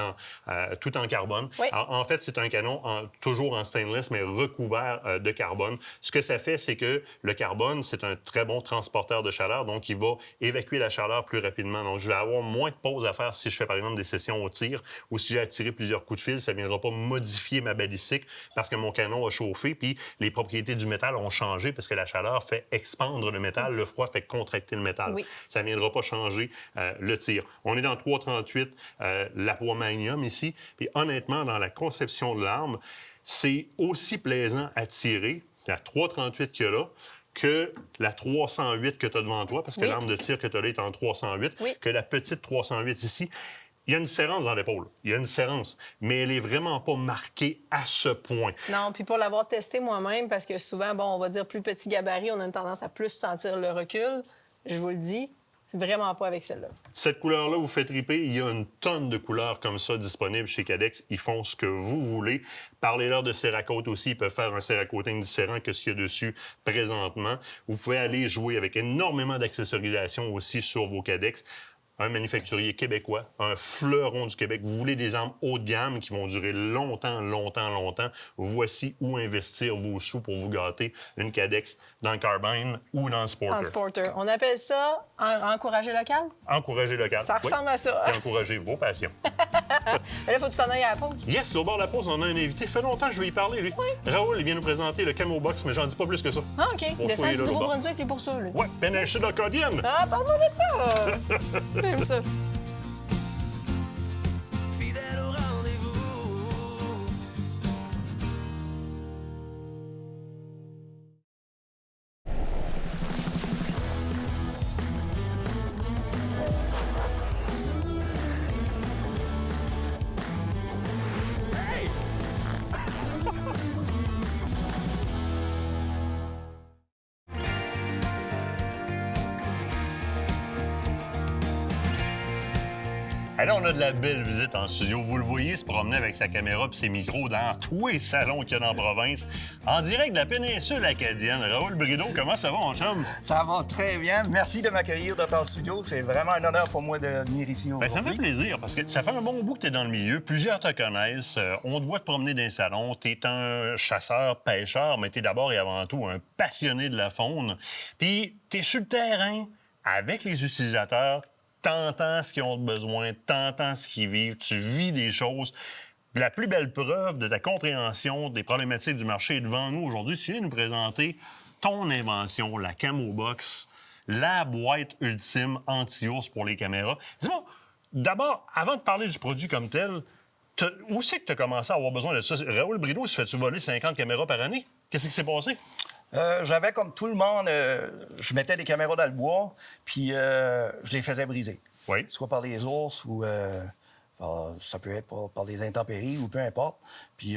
Speaker 4: tout en carbone.
Speaker 5: Oui.
Speaker 4: En fait, c'est un canon toujours en stainless, mais recouvert de carbone. Ce que ça fait, c'est que le carbone, c'est un très bon transporteur de chaleur, donc il va évacuer la chaleur plus rapidement. Donc, je vais avoir moins de pauses à faire si je fais, par exemple, des sessions au tir ou si j'ai à tirer plusieurs coups de fil, ça ne viendra pas modifier ma balistique parce que mon canon a chauffé, puis les propriétés du métal ont changé parce que la chaleur fait expandre le métal, le froid fait contracter le métal.
Speaker 5: Oui.
Speaker 4: Ça ne viendra pas changer le tir. On est dans 338, la poids Magnum ici, puis honnêtement, dans la conception de l'arme, c'est aussi plaisant à tirer, la 338 qu'il y a là, que la 308 que tu as devant toi, parce que l'arme de tir que tu as là est en 308, que la petite 308 ici. Il y a une différence dans l'épaule. Il y a une différence. Mais elle est vraiment pas marquée à ce point.
Speaker 5: Non, puis pour l'avoir testé moi-même, parce que souvent, bon, on va dire plus petit gabarit, on a une tendance à plus sentir le recul. Je vous le dis, c'est vraiment pas avec celle-là.
Speaker 4: Cette couleur-là vous fait triper. Il y a une tonne de couleurs comme ça disponibles chez Cadex. Ils font ce que vous voulez. Parlez-leur de Cerakote aussi. Ils peuvent faire un Cerakoting différent que ce qu'il y a dessus présentement. Vous pouvez aller jouer avec énormément d'accessorisation aussi sur vos Cadex. Un manufacturier québécois, un fleuron du Québec. Vous voulez des armes haut de gamme qui vont durer longtemps. Voici où investir vos sous pour vous gâter. Une Cadex dans le Carbine ou dans le Sporter.
Speaker 5: En Sporter. On appelle ça encourager local?
Speaker 4: Encourager local.
Speaker 5: Ça ressemble à ça.
Speaker 4: Et encourager vos passions.
Speaker 5: Mais là, faut que tu t'en ailles à la pause.
Speaker 4: Yes, au bord de la pause, on a un invité. Ça fait longtemps que je vais y parler, lui.
Speaker 5: Oui.
Speaker 4: Raoul, il vient nous présenter le Camo Box, mais j'en dis pas plus que ça.
Speaker 5: Ah, OK.
Speaker 4: Bon,
Speaker 5: Descend
Speaker 4: soyez
Speaker 5: du
Speaker 4: là,
Speaker 5: Nouveau-Brunswick, puis pour ça, lui.
Speaker 4: Ouais, péninsule acadienne.
Speaker 5: Ah, parle-moi de ça! J'aime ça.
Speaker 3: Fidèle au rendez-vous.
Speaker 4: Et là, on a de la belle visite en studio. Vous le voyez se promener avec sa caméra et ses micros dans tous les salons qu'il y a dans la province. En direct de la péninsule acadienne. Raoul Brideau, comment ça va, mon chum?
Speaker 9: Ça va très bien. Merci de m'accueillir dans ton studio. C'est vraiment un honneur pour moi de venir ici aujourd'hui.
Speaker 4: Bien, ça me fait plaisir parce que ça fait un bon bout que tu es dans le milieu. Plusieurs te connaissent. On te voit te promener dans les salons. Tu es un chasseur, pêcheur, mais tu es d'abord et avant tout un passionné de la faune. Puis, tu es sur le terrain avec les utilisateurs. T'entends ce qu'ils ont besoin, t'entends ce qu'ils vivent, tu vis des choses. La plus belle preuve de ta compréhension des problématiques du marché est devant nous aujourd'hui. Tu viens nous présenter ton invention, la Camo Box, la boîte ultime anti-ours pour les caméras. Dis-moi, d'abord, avant de parler du produit comme tel, où c'est que tu as commencé à avoir besoin de ça? Raoul Brideau, se fait-tu voler 50 caméras par année? Qu'est-ce qui s'est passé?
Speaker 9: J'avais, comme tout le monde, je mettais des caméras dans le bois, puis je les faisais briser.
Speaker 4: Oui.
Speaker 9: Soit par les ours ou ça peut être par des intempéries ou peu importe. Puis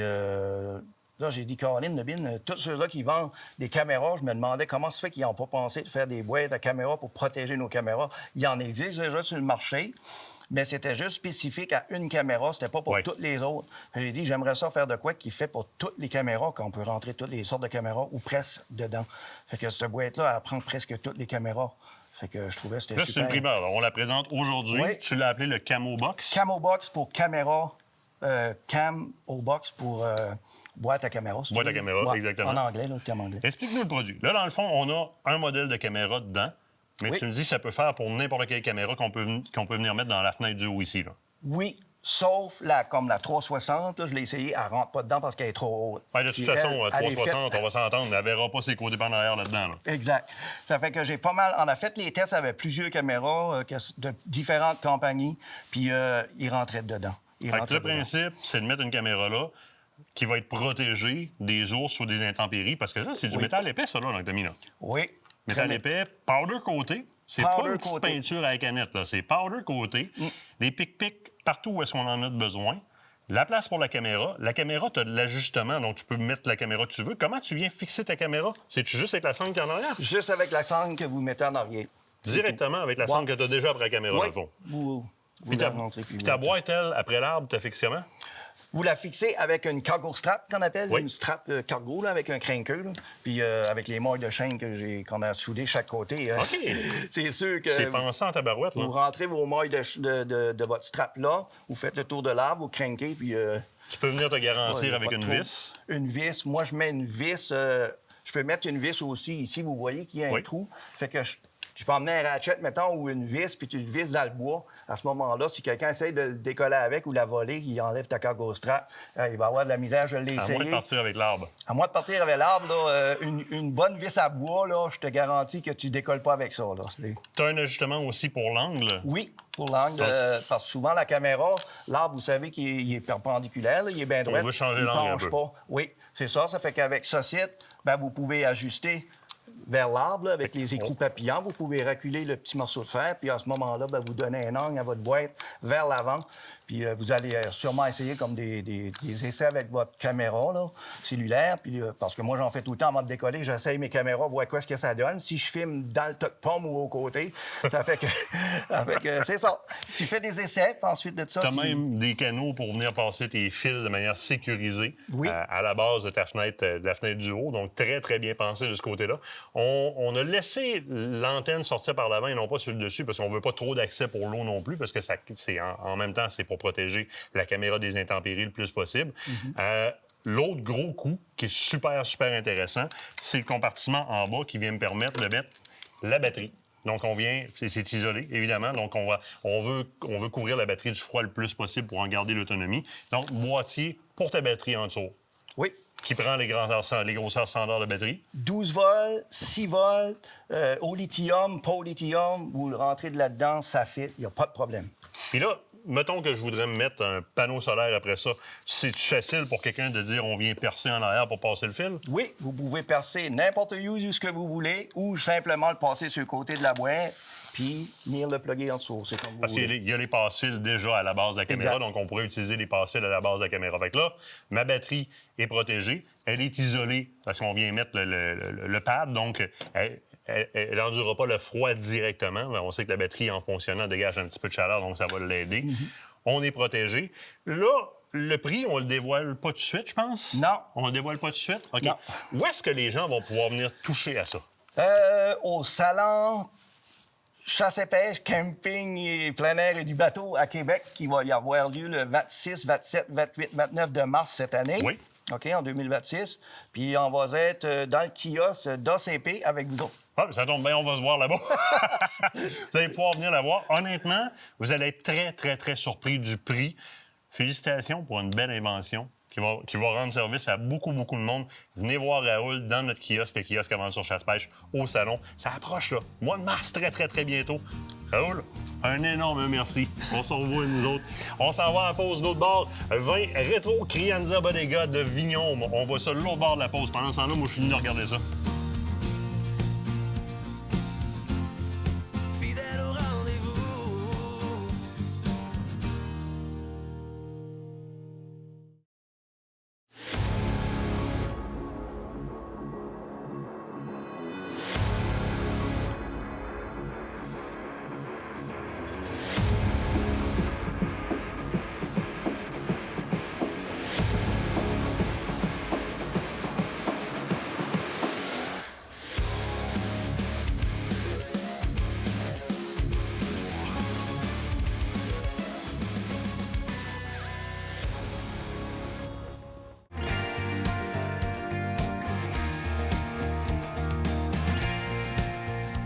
Speaker 9: Là, j'ai dit, Caroline, Nebine, tous ceux-là qui vendent des caméras, je me demandais comment ça fait qu'ils n'ont pas pensé de faire des boîtes à caméras pour protéger nos caméras. Il y en existe déjà sur le marché, mais c'était juste spécifique à une caméra, c'était pas pour toutes les autres. J'ai dit, j'aimerais ça faire de quoi qui fait pour toutes les caméras, qu'on peut rentrer toutes les sortes de caméras ou presque dedans. Fait que cette boîte-là, elle prend presque toutes les caméras. Fait que je trouvais que c'était
Speaker 4: Là,
Speaker 9: super.
Speaker 4: c'est une primeur. Alors, on la présente aujourd'hui.
Speaker 9: Oui.
Speaker 4: Tu l'as appelé le Camo Box.
Speaker 9: Camo Box pour caméra, Cam au box pour boîte à caméra.
Speaker 4: Boîte à caméra, exactement.
Speaker 9: En anglais, là, cam anglais.
Speaker 4: Explique-nous le produit. Là, dans le fond, on a un modèle de caméra dedans, mais tu me dis que ça peut faire pour n'importe quelle caméra qu'on peut venir mettre dans la fenêtre du haut ici. Là.
Speaker 9: Oui, sauf comme la 360, là, je l'ai essayé, elle rentre pas dedans parce qu'elle est trop haute.
Speaker 4: Ouais, de toute façon, 360, on va s'entendre, elle ne verra pas ses côtés par en arrière là-dedans. Là.
Speaker 9: Exact. Ça fait que j'ai pas mal... On a fait les tests avec plusieurs caméras de différentes compagnies, puis ils rentraient dedans.
Speaker 4: Le principe, c'est de mettre une caméra là qui va être protégée des ours ou des intempéries, parce que ça, c'est du métal épais, ça, là, que t'as mis là.
Speaker 9: Oui.
Speaker 4: Métal épais, powder coaté. C'est pas une petite peinture à la canette, là. C'est powder coaté. Les pic-pics partout où est-ce qu'on en a besoin. La place pour la caméra. La caméra, tu as de l'ajustement, donc tu peux mettre la caméra que tu veux. Comment tu viens fixer ta caméra? C'est-tu juste avec la sangle qui est en arrière?
Speaker 9: Juste avec la sangle que vous mettez en arrière.
Speaker 4: Directement avec la sangle que tu as déjà après la caméra, dans le fond. Puis ta boîte, elle, après l'arbre, tu fixes comment?
Speaker 9: Vous la fixez avec une cargo strap, qu'on appelle, une strap cargo, là, avec un crinqueur, là. Puis avec les mailles de chaîne qu'on a soudées chaque côté.
Speaker 4: OK.
Speaker 9: C'est sûr que...
Speaker 4: C'est pensant en tabarouette, là.
Speaker 9: Vous rentrez vos mailles de votre strap là, vous faites le tour de l'arbre, vous crinquez, puis...
Speaker 4: tu peux venir te garantir avec une vis?
Speaker 9: Une vis. Moi, je mets une vis... je peux mettre une vis aussi ici, vous voyez qu'il y a un trou. Fait que tu peux emmener un ratchet, mettons, ou une vis, puis tu le visses dans le bois. À ce moment-là, si quelqu'un essaie de le décoller avec ou la voler, il enlève ta cargo strap. Il va avoir de la misère, je l'ai essayé.
Speaker 4: À moins de partir avec l'arbre.
Speaker 9: À moins de partir avec l'arbre, là, une bonne vis à bois, là, je te garantis que tu décolles pas avec ça.
Speaker 4: Tu as un ajustement aussi pour l'angle?
Speaker 9: Oui, pour l'angle. Parce que souvent, la caméra, l'arbre, vous savez qu'il est perpendiculaire, là, il est bien droit.
Speaker 4: On veut changer
Speaker 9: il
Speaker 4: l'angle
Speaker 9: penche
Speaker 4: un peu.
Speaker 9: pas. Oui, c'est ça. Ça fait qu'avec ce site, vous pouvez ajuster vers l'arbre, là, avec les écrous papillons. Vous pouvez reculer le petit morceau de fer, puis à ce moment-là, vous donnez un angle à votre boîte vers l'avant. Puis vous allez sûrement essayer comme des essais avec votre caméra là, cellulaire. Puis, parce que moi, j'en fais tout le temps avant de décoller. J'essaye mes caméras, voir quoi ce que ça donne. Si je filme dans le tas de pommes ou au côté, ça fait que, c'est ça. Tu fais des essais, puis ensuite de ça...
Speaker 4: Tu as même des canaux pour venir passer tes fils de manière sécurisée à la base de ta fenêtre, de la fenêtre du haut. Donc, très, très bien pensé de ce côté-là. On a laissé l'antenne sortir par l'avant et non pas sur le dessus parce qu'on veut pas trop d'accès pour l'eau non plus parce que en même temps, c'est pour protéger la caméra des intempéries le plus possible. L'autre gros coup qui est super, super intéressant, c'est le compartiment en bas qui vient me permettre de mettre la batterie. Donc, c'est isolé, évidemment. Donc, on veut couvrir la batterie du froid le plus possible pour en garder l'autonomie. Donc, boîtier pour ta batterie en dessous.
Speaker 9: Oui.
Speaker 4: Qui prend les grosseurs standards de batterie.
Speaker 9: 12 volts, 6 volts, au lithium, pas au lithium, vous le rentrez de là-dedans, ça fit, il n'y a pas de problème.
Speaker 4: Puis là, mettons que je voudrais me mettre un panneau solaire après ça. C'est-tu facile pour quelqu'un de dire on vient percer en arrière pour passer le fil?
Speaker 9: Oui, vous pouvez percer n'importe où ce que vous voulez ou simplement le passer sur le côté de la boîte puis venir le plugger en dessous. C'est comme vous
Speaker 4: Parce qu'il y a les passe-fils déjà à la base de la caméra, donc on pourrait utiliser les passe-fils à la base de la caméra. Fait que là, ma batterie est protégée. Elle est isolée parce qu'on vient mettre le pad, donc elle n'endurera pas le froid directement. On sait que la batterie, en fonctionnant, dégage un petit peu de chaleur, donc ça va l'aider. On est protégé. Là, le prix, on le dévoile pas tout de suite, je pense?
Speaker 9: Non.
Speaker 4: On le dévoile pas tout de suite? OK.
Speaker 9: Non.
Speaker 4: Où est-ce que les gens vont pouvoir venir toucher à ça?
Speaker 9: Au salon chasse et pêche, camping et plein air et du bateau à Québec qui va y avoir lieu le 26, 27, 28, 29 de mars cette année.
Speaker 4: Oui.
Speaker 9: OK, en 2026. Puis on va être dans le kiosque d'ACP avec vous autres.
Speaker 4: Ah, ça tombe bien, on va se voir là-bas. Vous allez pouvoir venir la voir. Honnêtement, vous allez être très, très, très surpris du prix. Félicitations pour une belle invention qui va rendre service à beaucoup, beaucoup de monde. Venez voir Raoul dans notre kiosque, le kiosque Aventure Chasse-Pêche, au salon. Ça approche, là. Mois de mars, très, très, très bientôt. Raoul, un énorme merci. On s'en revoit, nous autres. On s'en va à la pause de l'autre bord. Vin Rétro Crianza Bodega de Vignon. On voit ça de l'autre bord de la pause. Pendant ce temps-là, moi, je suis venu regarder ça.
Speaker 3: Fidèle au rendez-vous.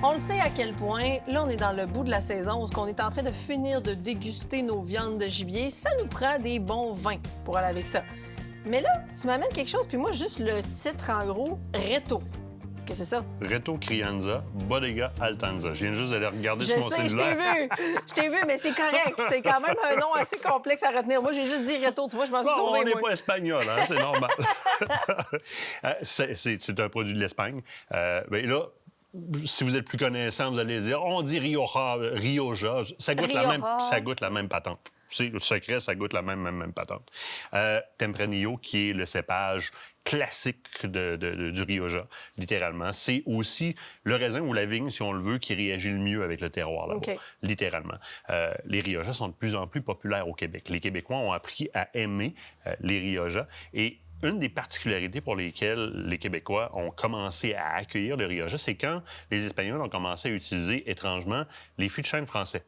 Speaker 5: On le sait à quel point, là, on est dans le bout de la saison où on est en train de finir de déguster nos viandes de gibier. Ça nous prend des bons vins pour aller avec ça. Mais là, tu m'amènes quelque chose, puis moi, juste le titre en gros, Reto. Qu'est-ce que c'est ça?
Speaker 4: Reto Crianza, Bodega Altanza. Je viens juste d'aller regarder
Speaker 5: Je
Speaker 4: sur mon
Speaker 5: sais,
Speaker 4: cellulaire.
Speaker 5: je t'ai vu, mais c'est correct. C'est quand même un nom assez complexe à retenir. Moi, j'ai juste dit Reto, tu vois, je m'en suis
Speaker 4: Bon,
Speaker 5: sauvée,
Speaker 4: on n'est
Speaker 5: moi.
Speaker 4: pas espagnol, hein, c'est normal. C'est un produit de l'Espagne. Bien là, si vous êtes plus connaissant, vous allez dire, on dit Rioja. Ça goûte la même patente. C'est le secret, ça goûte la même patente. Tempranillo, qui est le cépage classique du Rioja, littéralement. C'est aussi le raisin ou la vigne, si on le veut, qui réagit le mieux avec le terroir là-bas,
Speaker 5: OK.
Speaker 4: littéralement. Les Riojas sont de plus en plus populaires au Québec. Les Québécois ont appris à aimer les Riojas et une des particularités pour lesquelles les Québécois ont commencé à accueillir le Rioja, c'est quand les Espagnols ont commencé à utiliser étrangement les fûts de chêne français.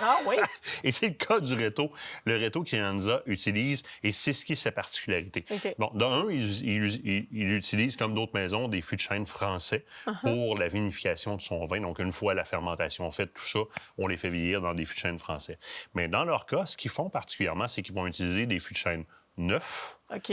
Speaker 5: Ah oui?
Speaker 4: Et c'est le cas du Reto. Le Reto Crianza utilise, et c'est ce qui est sa particularité.
Speaker 5: OK.
Speaker 4: Bon, d'un, il utilise, comme d'autres maisons, des fûts de chêne français pour la vinification de son vin. Donc, une fois la fermentation faite, tout ça, on les fait vieillir dans des fûts de chêne français. Mais dans leur cas, ce qu'ils font particulièrement, c'est qu'ils vont utiliser des fûts de chêne neufs,
Speaker 5: OK.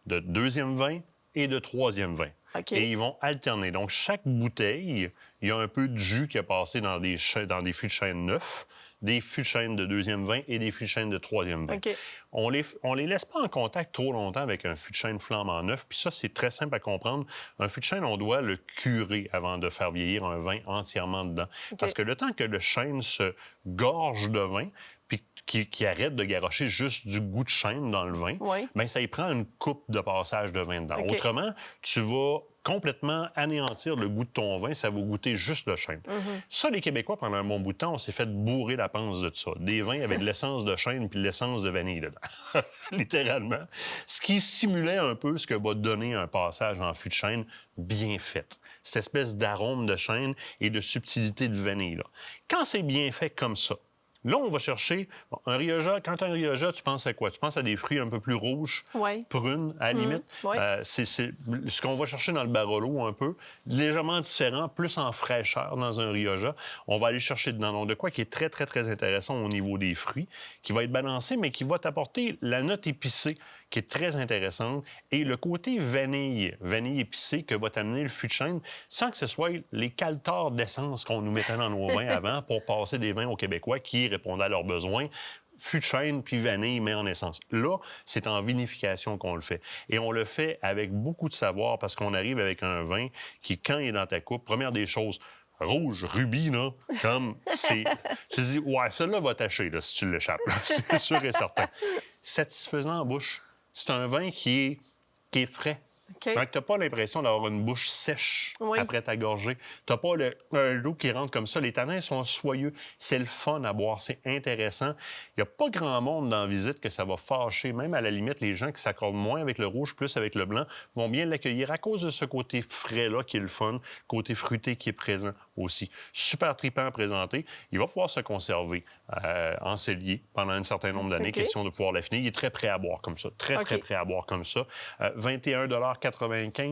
Speaker 4: de deuxième vin et de troisième vin.
Speaker 5: OK.
Speaker 4: Et ils vont alterner. Donc, chaque bouteille, il y a un peu de jus qui a passé dans des fûts de chêne neufs, des fûts de chêne de deuxième vin et des fûts de chêne de troisième vin.
Speaker 5: OK.
Speaker 4: On les laisse pas en contact trop longtemps avec un fût de chêne flambant neuf. Puis ça, c'est très simple à comprendre. Un fût de chêne, on doit le curer avant de faire vieillir un vin entièrement dedans.
Speaker 5: OK.
Speaker 4: Parce que le temps que le chêne se gorge de vin, puis qui arrête de garrocher juste du goût de chêne dans le vin,
Speaker 5: Oui.
Speaker 4: bien, ça y prend une coupe de passage de vin dedans.
Speaker 5: OK.
Speaker 4: Autrement, tu vas complètement anéantir le goût de ton vin, ça va goûter juste le chêne. Ça, les Québécois, pendant un bon bout de temps, on s'est fait bourrer la panse de ça. Des vins avec de l'essence de chêne puis de l'essence de vanille dedans. Littéralement. Ce qui simulait un peu ce que va donner un passage en fût de chêne bien fait. Cette espèce d'arôme de chêne et de subtilité de vanille, là. Quand c'est bien fait comme ça, là, on va chercher un Rioja. Quand tu as un Rioja, tu penses à quoi? Tu penses à des fruits un peu plus rouges,
Speaker 5: Oui.
Speaker 4: prunes, à la limite.
Speaker 5: oui.
Speaker 4: C'est ce qu'on va chercher dans le Barolo un peu, légèrement différent, plus en fraîcheur dans un Rioja. On va aller chercher dedans. Donc, de quoi qui est très, très, très intéressant au niveau des fruits, qui va être balancé, mais qui va t'apporter la note épicée qui est très intéressante, et le côté vanille épicée que va t'amener le fût de chêne, sans que ce soit les caltars d'essence qu'on nous mettait dans nos vins avant pour passer des vins aux Québécois qui répondaient à leurs besoins. Fût de chêne puis vanille, mais en essence. Là, c'est en vinification qu'on le fait. Et on le fait avec beaucoup de savoir parce qu'on arrive avec un vin qui, quand il est dans ta coupe, première des choses, rouge, rubis, là, comme c'est... Tu te dis, ouais, celle-là va tâcher, là, si tu l'échappes. C'est sûr et certain. Satisfaisant en bouche. C'est un vin qui est frais.
Speaker 5: OK.
Speaker 4: Donc, tu n'as pas l'impression d'avoir une bouche sèche
Speaker 5: Oui.
Speaker 4: après ta gorgée. Tu n'as pas un loup qui rentre comme ça. Les tanins sont soyeux. C'est le fun à boire. C'est intéressant. Il n'y a pas grand monde dans la visite que ça va fâcher. Même à la limite, les gens qui s'accordent moins avec le rouge, plus avec le blanc, vont bien l'accueillir à cause de ce côté frais-là qui est le fun, côté fruité qui est présent aussi. Super trippant à présenter. Il va pouvoir se conserver en cellier pendant un certain nombre d'années.
Speaker 5: OK.
Speaker 4: Question de pouvoir l'affiner. Il est très prêt à boire comme ça. Très,
Speaker 5: OK.
Speaker 4: très prêt à boire comme ça. 21,95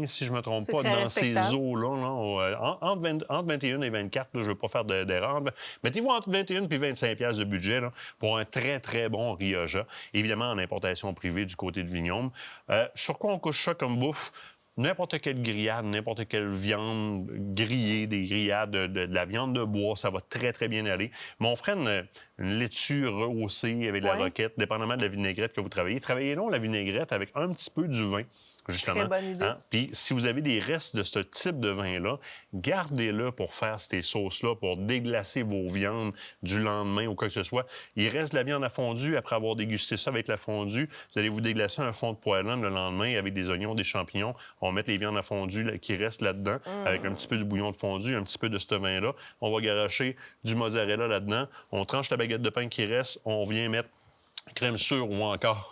Speaker 4: $, si je ne me trompe
Speaker 5: C'est
Speaker 4: pas,
Speaker 5: très
Speaker 4: dans ces
Speaker 5: respectable.
Speaker 4: eaux-là. Entre 21 et 24, là, je ne veux pas faire d'erreur. Mettez-vous entre 21 et 25 $ de budget là, pour un très, très bon Rioja. Évidemment, en importation privée du côté de Vignoble. Sur quoi on couche ça comme bouffe? N'importe quelle grillade, n'importe quelle viande grillée, des grillades, de la viande de bois, ça va très, très bien aller. Mais on ferait une laitue rehaussée avec de la
Speaker 5: Ouais.
Speaker 4: roquette, dépendamment de la vinaigrette que vous travaillez. Travaillez donc la vinaigrette avec un petit peu du vin, justement.
Speaker 5: Très bonne idée.
Speaker 4: Hein? Puis si vous avez des restes de ce type de vin-là, gardez-le pour faire ces sauces-là, pour déglacer vos viandes du lendemain ou quoi que ce soit. Il reste de la viande à fondue. Après avoir dégusté ça avec la fondue, vous allez vous déglacer un fond de poêlon le lendemain avec des oignons, des champignons. On va mettre les viandes à fondue là, qui restent là-dedans avec un petit peu du bouillon de fondu, un petit peu de ce vin-là. On va garocher du mozzarella là-dedans. On tranche la baguette de pain qui reste. On vient mettre crème sûre ou encore...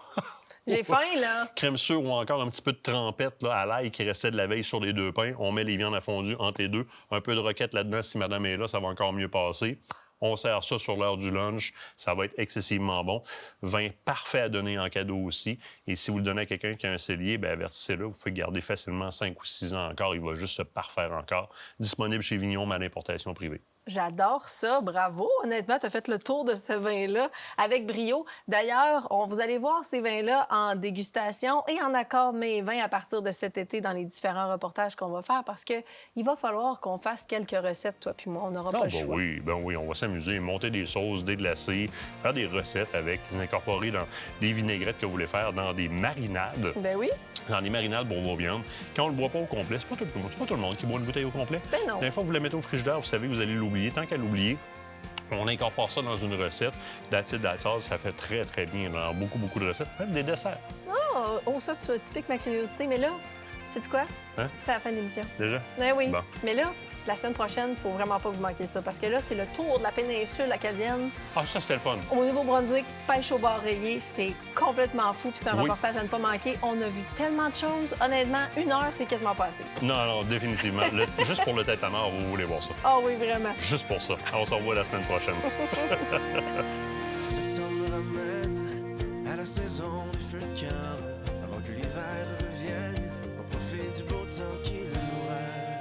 Speaker 5: J'ai faim, là.
Speaker 4: crème sûre ou encore un petit peu de trempette là, à l'ail qui restait de la veille sur les deux pains. On met les viandes à fondue entre les deux. Un peu de roquette là-dedans. Si madame est là, ça va encore mieux passer. On sert ça sur l'heure du lunch. Ça va être excessivement bon. Vin parfait à donner en cadeau aussi. Et si vous le donnez à quelqu'un qui a un cellier, bien, avertissez-le. Vous pouvez garder facilement 5 ou 6 ans encore. Il va juste se parfaire encore. Disponible chez Vignon, mais à l'importation privée.
Speaker 5: J'adore ça, bravo. Honnêtement, tu as fait le tour de ce vin-là avec brio. D'ailleurs, vous allez voir ces vins-là en dégustation et en accord mets et vins à partir de cet été dans les différents reportages qu'on va faire parce qu'il va falloir qu'on fasse quelques recettes, toi puis moi. On n'aura pas le choix.
Speaker 4: Oui, on va s'amuser, monter des sauces, déglacer, faire des recettes avec, incorporer dans des vinaigrettes que vous voulez faire dans des marinades.
Speaker 5: Ben oui.
Speaker 4: Dans des marinades pour vos viandes. Quand on le boit pas au complet, c'est pas tout le monde qui boit une bouteille au complet.
Speaker 5: Ben non.
Speaker 4: La fois que vous la mettez au frigidaire, vous savez que vous allez l'oublier. Tant qu'à l'oublier, on incorpore ça dans une recette. That's it, ça fait très, très bien dans beaucoup, beaucoup de recettes. Même des desserts.
Speaker 5: Oh, ça, tu piques ma curiosité. Mais là, sais-tu quoi?
Speaker 4: Hein?
Speaker 5: C'est à la fin de l'émission.
Speaker 4: Déjà?
Speaker 5: Ben oui.
Speaker 4: Bon.
Speaker 5: Mais là, la semaine prochaine, il faut vraiment pas que vous manquiez ça. Parce que là, c'est le tour de la péninsule acadienne.
Speaker 4: Ah, ça, c'était le fun.
Speaker 5: Au Nouveau-Brunswick, pêche au bar rayé, c'est complètement fou. Puis c'est un
Speaker 4: Oui.
Speaker 5: reportage à ne pas manquer. On a vu tellement de choses. Honnêtement, 1 heure, c'est quasiment pas assez.
Speaker 4: Non, définitivement. Juste pour le tête à mort, vous voulez voir ça.
Speaker 5: Ah oui, vraiment.
Speaker 4: Juste pour ça. On se revoit la semaine prochaine.
Speaker 3: Septembre ramène à la saison des feux de camp. Avant que l'hiver revienne, on profite du beau temps qui nous reste.